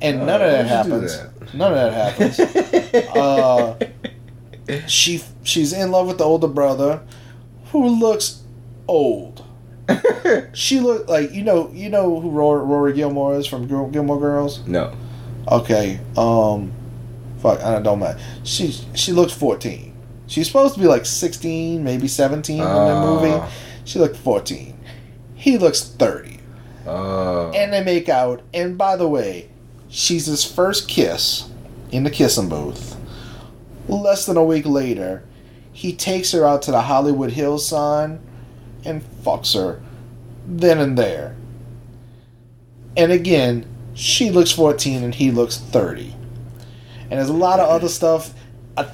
C: and none of that happens. None of that happens. She's in love with the older brother, who looks old. She looked like, you know who Rory Gilmore is from Gilmore Girls?
B: No.
C: Okay. Fuck, I don't mind. She looks 14. She's supposed to be like 16, maybe 17 in the movie. She looked 14. He looks 30. And they make out. And by the way, she's his first kiss in the kissing booth. Less than a week later, he takes her out to the Hollywood Hills sign and fucks her then and there. And again, she looks 14 and he looks 30. And there's a lot of other stuff. I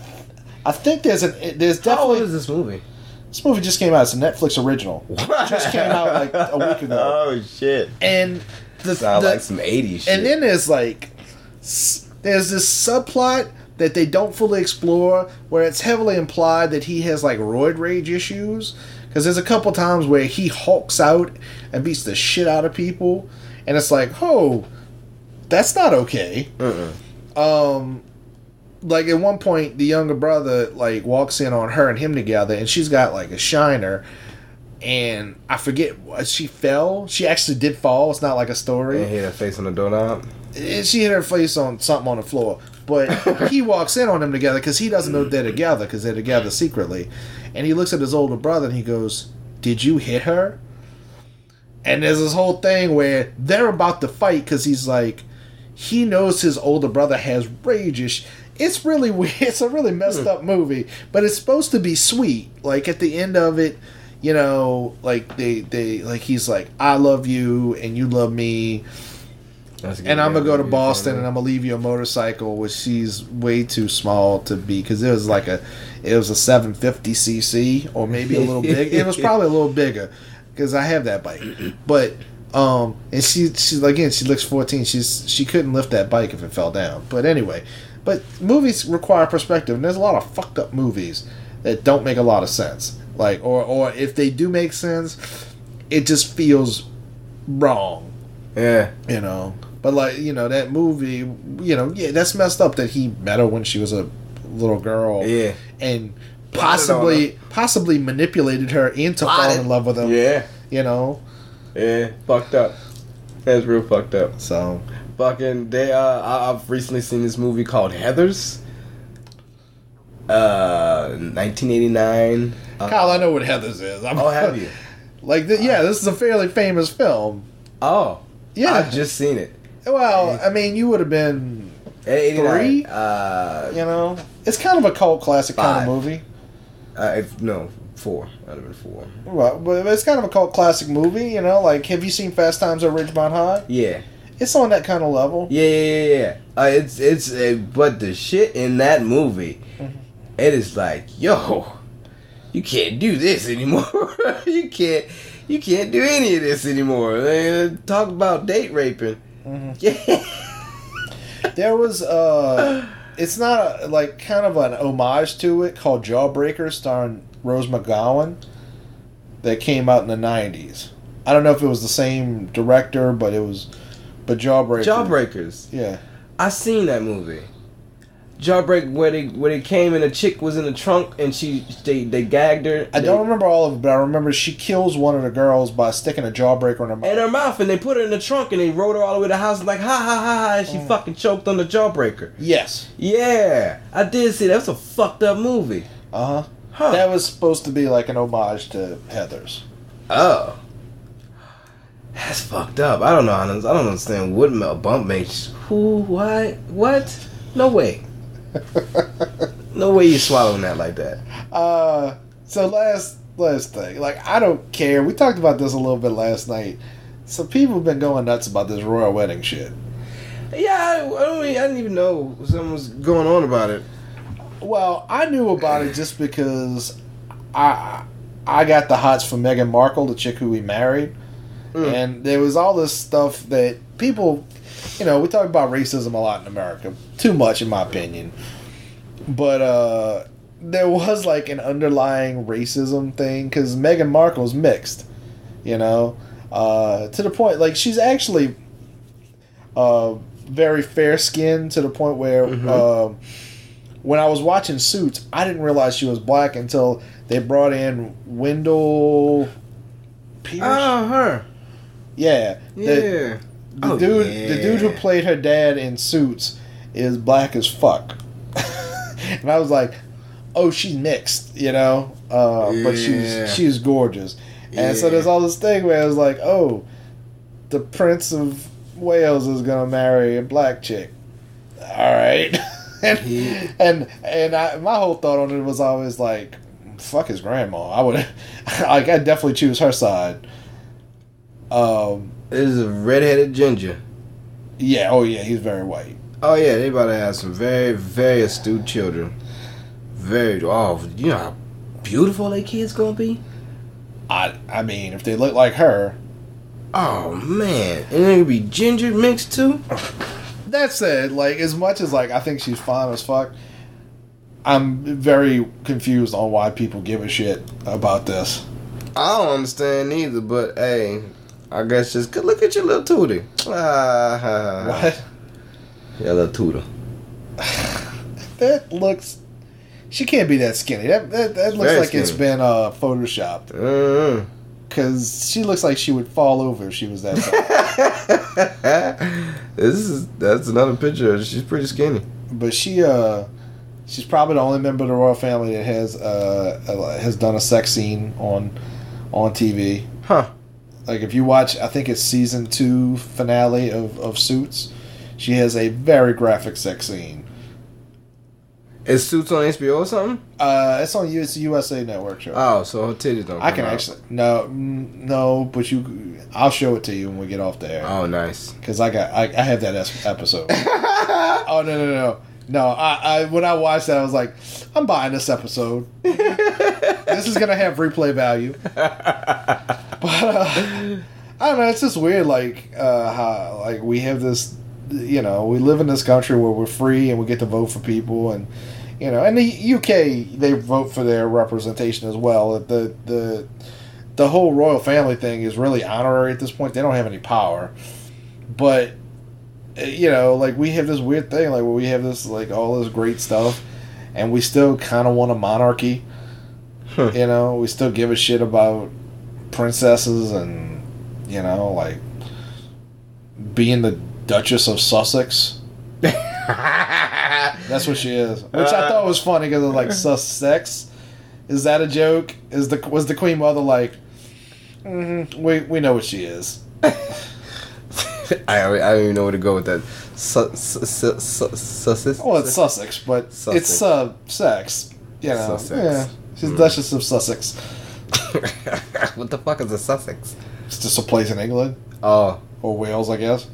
C: think there's definitely...
B: How old is this movie?
C: This movie just came out. It's a Netflix original. It just came out like a week ago.
B: Oh, shit.
C: And
B: sounds like some 80s shit.
C: And then there's this subplot that they don't fully explore, where it's heavily implied that he has like roid rage issues, because there's a couple times where he hulks out and beats the shit out of people, and it's like, oh, that's not okay. Like at one point, the younger brother like walks in on her and him together, and she's got like a shiner, and I forget, she fell. She actually did fall. It's not like a story.
B: And hit her face on the doorknob.
C: She hit her face on something on the floor. But he walks in on them together because he doesn't know they're together, because they're together secretly. And he looks at his older brother and he goes, "Did you hit her?" And there's this whole thing where they're about to fight because he's like, he knows his older brother has rage. It's really weird. It's a really messed up movie, but it's supposed to be sweet. Like at the end of it, you know, like they like he's like, "I love you and you love me. And I'm going to go to Boston and I'm going to leave you a motorcycle," which she's way too small to be, because it was a 750cc or maybe a little big. It was probably a little bigger because I have that bike. But, and she's again, she looks 14. She couldn't lift that bike if it fell down. But anyway, but movies require perspective, and there's a lot of fucked up movies that don't make a lot of sense. Like, or if they do make sense, it just feels wrong.
B: Yeah.
C: You know. But, like, you know, that movie, you know, yeah, that's messed up that he met her when she was a little girl.
B: Yeah.
C: And possibly manipulated her into falling in love with him.
B: Yeah.
C: You know?
B: Yeah. Fucked up. That's real fucked up.
C: So.
B: Fucking, I've recently seen this movie called Heathers. 1989.
C: Kyle, I know what Heathers is.
B: Have you?
C: Like, this is a fairly famous film.
B: Oh.
C: Yeah.
B: I've just seen it.
C: Well, I mean, you would have been
B: 89.
C: 3. You know, it's kind of a cult classic
B: 5.
C: kind of movie.
B: 4. I'd have been 4.
C: Well, but it's kind of a cult classic movie. You know, like, have you seen Fast Times at Ridgemont High?
B: Yeah.
C: It's on that kind of level.
B: Yeah. But the shit in that movie, it is like, yo, you can't do this anymore. You can't do any of this anymore. Talk about date raping. Yeah.
C: There was it's not like kind of an homage to it called Jawbreaker, starring Rose McGowan, that came out in the 90s. I don't know if it was the same director, but
B: Jawbreakers.
C: Yeah.
B: I seen that movie. Jawbreak, where they came and the chick was in the trunk and they gagged her.
C: I don't remember all of it, but I remember she kills one of the girls by sticking a jawbreaker in her mouth.
B: In her mouth, and they put her in the trunk and they rode her all the way to the house and like, ha ha ha ha, and she fucking choked on the jawbreaker.
C: Yes.
B: Yeah. I did see that. That was a fucked up movie.
C: Huh. That was supposed to be like an homage to Heathers.
B: Oh. That's fucked up. I don't know. I don't understand what a bump makes. Who? What? No way. No way you swallowing that like that.
C: So last thing. Like, I don't care. We talked about this a little bit last night. So people have been going nuts about this royal wedding shit.
B: Yeah, I didn't even know something was going on about it.
C: Well, I knew about it just because I I got the hots for Meghan Markle, the chick who we married. And there was all this stuff that people, we talk about racism a lot in America. Too much, in my opinion. But there was like an underlying racism thing because Meghan Markle's mixed, to the point, like, she's actually very fair-skinned to the point where when I was watching Suits, I didn't realize she was black until they brought in Wendell Pierce.
B: Oh, her.
C: Yeah.
B: Yeah.
C: The dude who played her dad in Suits is black as fuck. And I was like, oh, she's mixed, but she's gorgeous. And so there's all this thing where I was like, oh, the Prince of Wales is gonna marry a black chick. All right. and my whole thought on it was always like, fuck his grandma. I'd definitely choose her side.
B: This is a redheaded ginger.
C: Yeah, oh yeah, he's very white.
B: Oh yeah, they about to have some very, very astute children. You know how beautiful their kids gonna be?
C: I mean, if they look like her.
B: Oh man, and it gonna be ginger mixed too?
C: That said, like, as much as, like, I think she's fine as fuck, I'm very confused on why people give a shit about this.
B: I don't understand either, but hey, I guess just look at your little tootie.
C: What?
B: Yeah, little tootie.
C: That looks... She can't be that skinny. That looks very like skinny. It's been photoshopped. Because she looks like she would fall over if she was that size.
B: That's another picture. She's pretty skinny.
C: But she's probably the only member of the royal family that has done a sex scene on TV.
B: Huh.
C: Like, if you watch, I think it's season 2 finale of Suits, she has a very graphic sex scene.
B: Is Suits on HBO or something?
C: It's on USA Network show.
B: Oh, so her titties don't come
C: I can
B: out.
C: actually... No, but I'll show it to you when we get off the air.
B: Oh, nice.
C: Because I have that episode. Oh, no. No, I when I watched that, I was like, I'm buying this episode. This is going to have replay value. But, I don't know, it's just weird, like, how, like, we have this... we live in this country where we're free and we get to vote for people, and in the UK they vote for their representation as well. The whole royal family thing is really honorary at this point. They don't have any power, but like, we have this weird thing, like, where we have this, like, all this great stuff, and we still kind of want a monarchy. We still give a shit about princesses and like being the Duchess of Sussex. That's what she is. Which I thought was funny because of, like, Sussex. Is that a joke? Was the Queen Mother like, we know what she is?
B: I don't even know where to go with that. Sussex?
C: Well, it's Sussex, but Sussex. It's sex.
B: Sussex.
C: Yeah. She's Duchess of Sussex.
B: What the fuck is a Sussex?
C: It's just a place in England.
B: Oh.
C: Or Wales, I guess.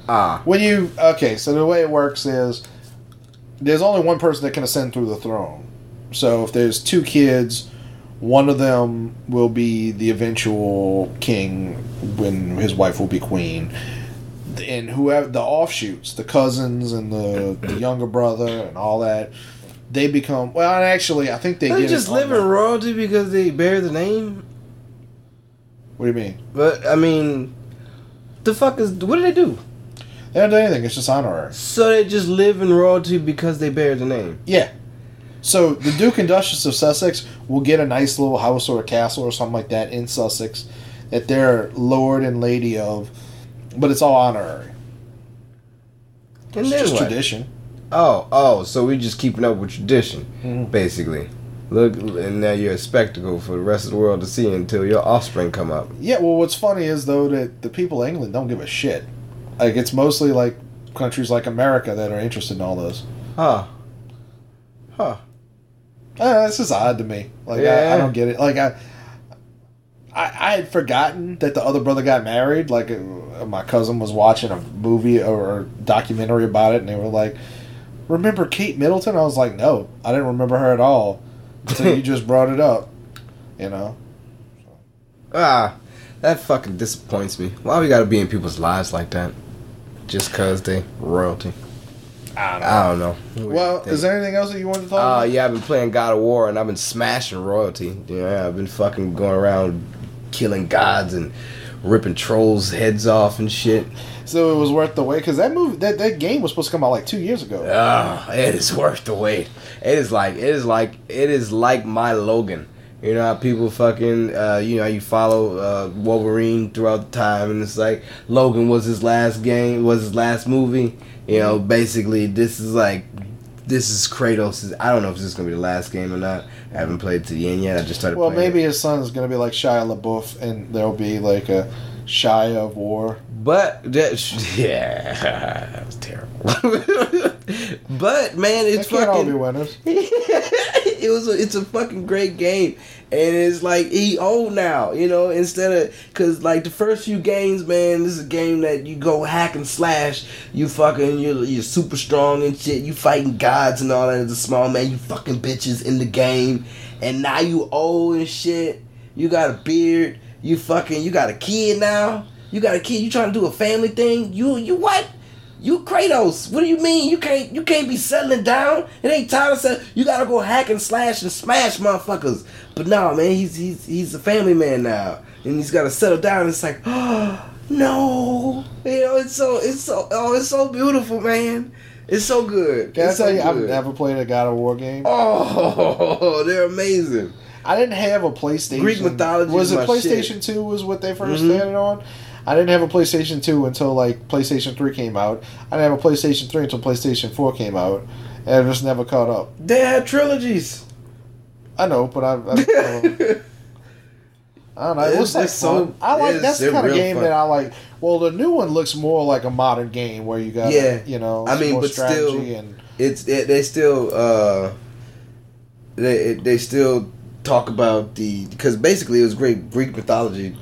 B: So
C: the way it works is there's only one person that can ascend through the throne. So if there's 2 kids, one of them will be the eventual king when his wife will be queen. And whoever the offshoots, the cousins and the younger brother and all that, they become... Well, actually, I think they
B: just live in royalty because they bear the name?
C: What do you mean?
B: But, I mean... what do they do?
C: They don't do anything. It's just honorary.
B: So they just live in royalty because they bear the name?
C: Yeah. So the Duke and Duchess of Sussex will get a nice little house or a castle or something like that in Sussex that they're lord and lady of, but it's all honorary. It's just tradition.
B: Oh, so we just keeping up with tradition, basically. Look, and now you're a spectacle for the rest of the world to see until your offspring come up.
C: Yeah, well, what's funny is, though, that the people of England don't give a shit. Like, it's mostly, like, countries like America that are interested in all this.
B: Huh.
C: It's just odd to me. Like, yeah. I don't get it. Like, I had forgotten that the other brother got married. Like, my cousin was watching a movie or a documentary about it, and they were like, remember Kate Middleton? I was like, no, I didn't remember her at all until you just brought it up.
B: That fucking disappoints me. Why we gotta be in people's lives like that? Just cause they royalty. I don't know.
C: Well, is there anything else that you want to talk about?
B: Yeah, I've been playing God of War and I've been smashing royalty. Yeah, I've been fucking going around killing gods and ripping trolls' heads off and shit.
C: So it was worth the wait, because that game was supposed to come out like 2 years ago.
B: It is worth the wait. It is like my Logan. You know how people fucking, you follow Wolverine throughout the time, and it's like Logan was his last game, was his last movie. You know, basically, this is Kratos'. I don't know if this is going to be the last game or not. I haven't played it to the end yet. I just started playing
C: maybe his son is going to be like Shia LaBeouf, and there'll be like a Shia of War.
B: But, that was terrible. But, man, it's
C: fucking... all be winners.
B: It's a fucking great game. And it's like, he old now, instead of, because like the first few games, man, this is a game that you go hack and slash, you're super strong and shit, you fighting gods and all that as a small man, you fucking bitches in the game, and now you old and shit, you got a beard, you got a kid now, you trying to do a family thing, you what? You Kratos. What do you mean? You can't be settling down. It ain't time to settle. You gotta go hack and slash and smash motherfuckers. But no, man, he's a family man now, and he's gotta settle down. It's like, oh no, it's so beautiful, man. It's so good.
C: Can I tell you, I've never played a God of War game.
B: Oh, they're amazing.
C: I didn't have a PlayStation.
B: Greek mythology.
C: Was it PlayStation 2 was what they first started on? I didn't have a PlayStation 2 until like PlayStation 3 came out. I didn't have a PlayStation 3 until PlayStation 4 came out. And I just never caught up.
B: They had trilogies.
C: I know, but I don't know. It looks like fun. That's the kind of game that I like. Well, the new one looks more like a modern game where you got
B: but
C: strategy
B: still they still talk about because basically it was great Greek mythology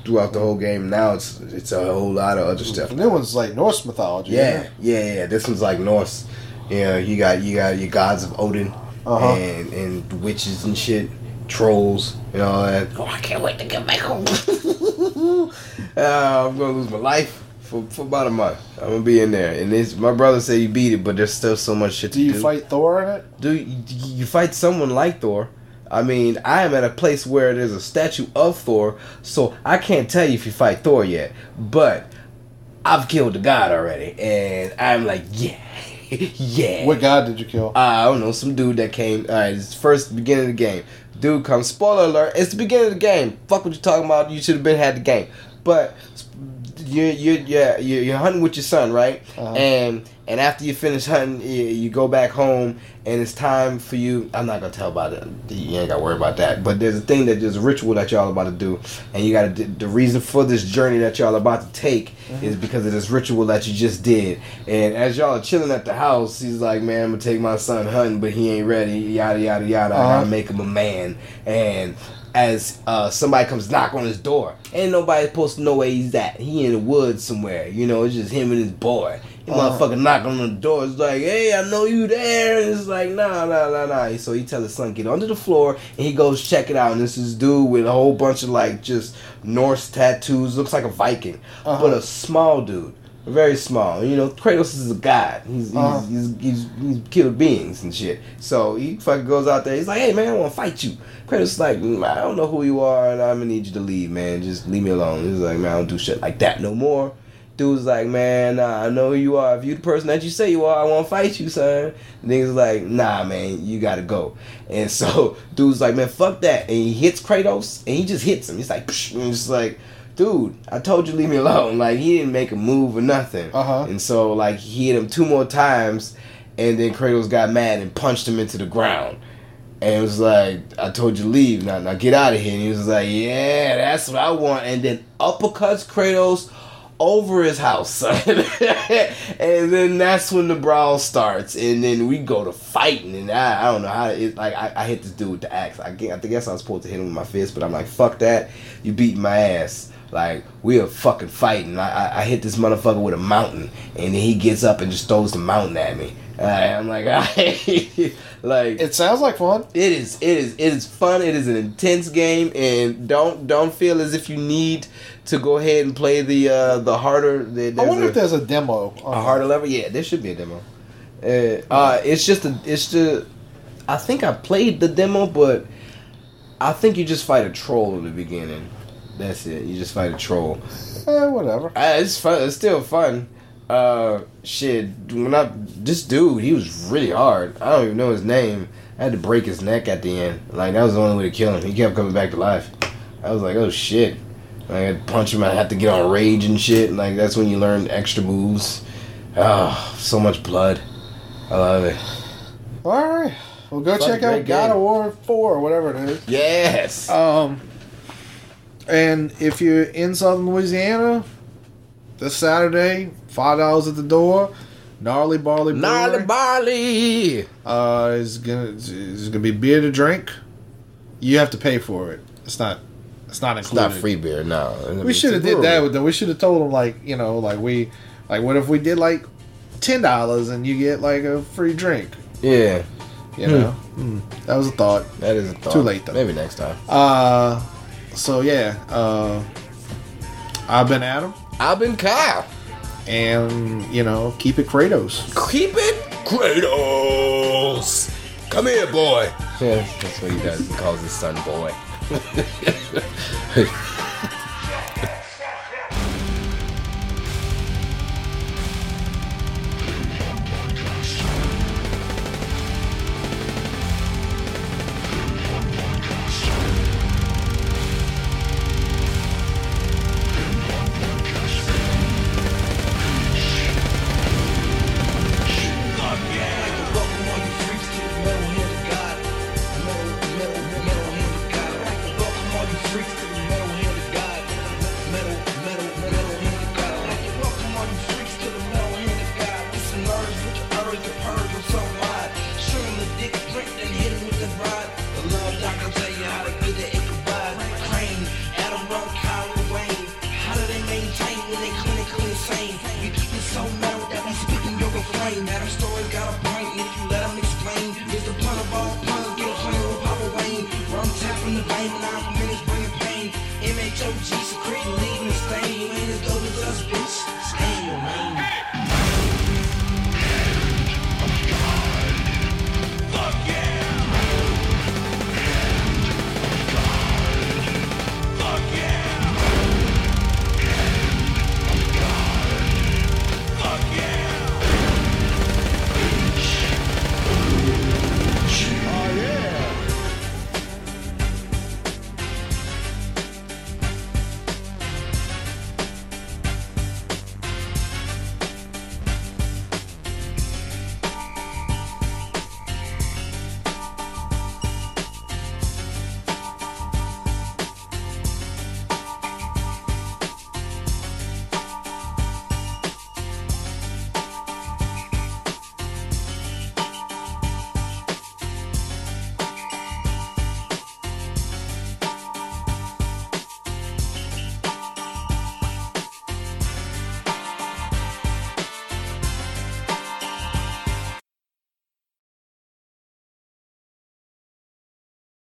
B: throughout the whole game. Now it's a whole lot of other stuff.
C: The new one's like Norse mythology.
B: Yeah. This one's like Norse. You got your gods of Odin and witches and shit, trolls and all that. Oh, I can't wait to get back home. I'm gonna lose my life for about a month. I'm gonna be in there, and my brother said you beat it, but there's still so much shit to do.
C: Do you fight Thor in it?
B: Do you fight someone like Thor? I mean, I am at a place where there's a statue of Thor, so I can't tell you if you fight Thor yet. But I've killed the god already, and I'm like, yeah.
C: What god did you kill?
B: I don't know, some dude that came. Alright, it's first beginning of the game. Dude comes, spoiler alert, it's the beginning of the game. Fuck what you're talking about, you should have had the game. But you're hunting with your son, right? And after you finish hunting, you go back home, and it's time for you. I'm not gonna tell about it. You ain't gotta worry about that. But there's a ritual that y'all about to do, and you gotta. The reason for this journey that y'all about to take is because of this ritual that you just did. And as y'all are chilling at the house, he's like, "Man, I'm gonna take my son hunting, but he ain't ready. Yada yada yada. I gotta make him a man." And as somebody comes knock on his door, ain't nobody supposed to know where he's at. He in the woods somewhere. It's just him and his boy. He motherfucker knock on the door. It's like, hey, I know you there. And it's like, nah. So he tell his son, get onto the floor, and he goes check it out. And this is dude with a whole bunch of like just Norse tattoos. Looks like a Viking, but a small dude. Very small. Kratos is a god. He's killed beings and shit. So he fucking goes out there. He's like, hey man, I want to fight you. Kratos is like, I don't know who you are, and I'm gonna need you to leave, man. Just leave me alone. He's like, man, I don't do shit like that no more. Dude's like, man, nah, I know who you are. If you the person that you say you are, I want to fight you, son. And nigga's like, nah, man, you gotta go. And so dude's like, man, fuck that. And he hits Kratos, and he just hits him. He's like, psh, and it's like, dude, I told you leave me alone. Like, he didn't make a move or nothing. And so, like, he hit him 2 more times, and then Kratos got mad and punched him into the ground. And it was like, I told you to leave. Now get out of here. And he was like, yeah, that's what I want. And then uppercuts Kratos over his house. And then that's when the brawl starts. And then we go to fighting. And I don't know how it, like, I hit this dude with the axe. I guess I was supposed to hit him with my fist, but I'm like, fuck that. You beat my ass. Like, we are fucking fighting. I hit this motherfucker with a mountain, and then he gets up and just throws the mountain at me. I'm like, like,
C: it sounds like fun.
B: It is fun. It is an intense game, and don't feel as if you need to go ahead and play the harder.
C: I wonder if there's a demo.
B: A harder level. Yeah, there should be a demo. It's I think I played the demo, but I think you just fight a troll in the beginning. That's it. You just fight a troll.
C: Whatever.
B: It's fun. It's still fun. Shit. This dude, he was really hard. I don't even know his name. I had to break his neck at the end. Like, that was the only way to kill him. He kept coming back to life. I was like, oh shit. Like, I had to punch him. I had to get on rage and shit. Like, that's when you learn extra moves. Oh, so much blood. I love it.
C: Alright. Well, go check out God of War 4 or whatever it is.
B: Yes.
C: And if you're in Southern Louisiana, this Saturday, $5 at the door. Gnarly Barley Brewery.
B: Gnarly Barley.
C: Is gonna be beer to drink. You have to pay for it. It's not included.
B: It's not free beer. No.
C: We should have did that though. We should have told them what if we did like $10 and you get like a free drink.
B: Yeah.
C: You know, that was a thought.
B: That is a thought.
C: Too late though.
B: Maybe next time.
C: So yeah. I've been Adam.
B: I've been Kyle.
C: And keep it Kratos.
B: Keep it Kratos. Come here, boy. Yeah, that's what he does. He calls his son boy.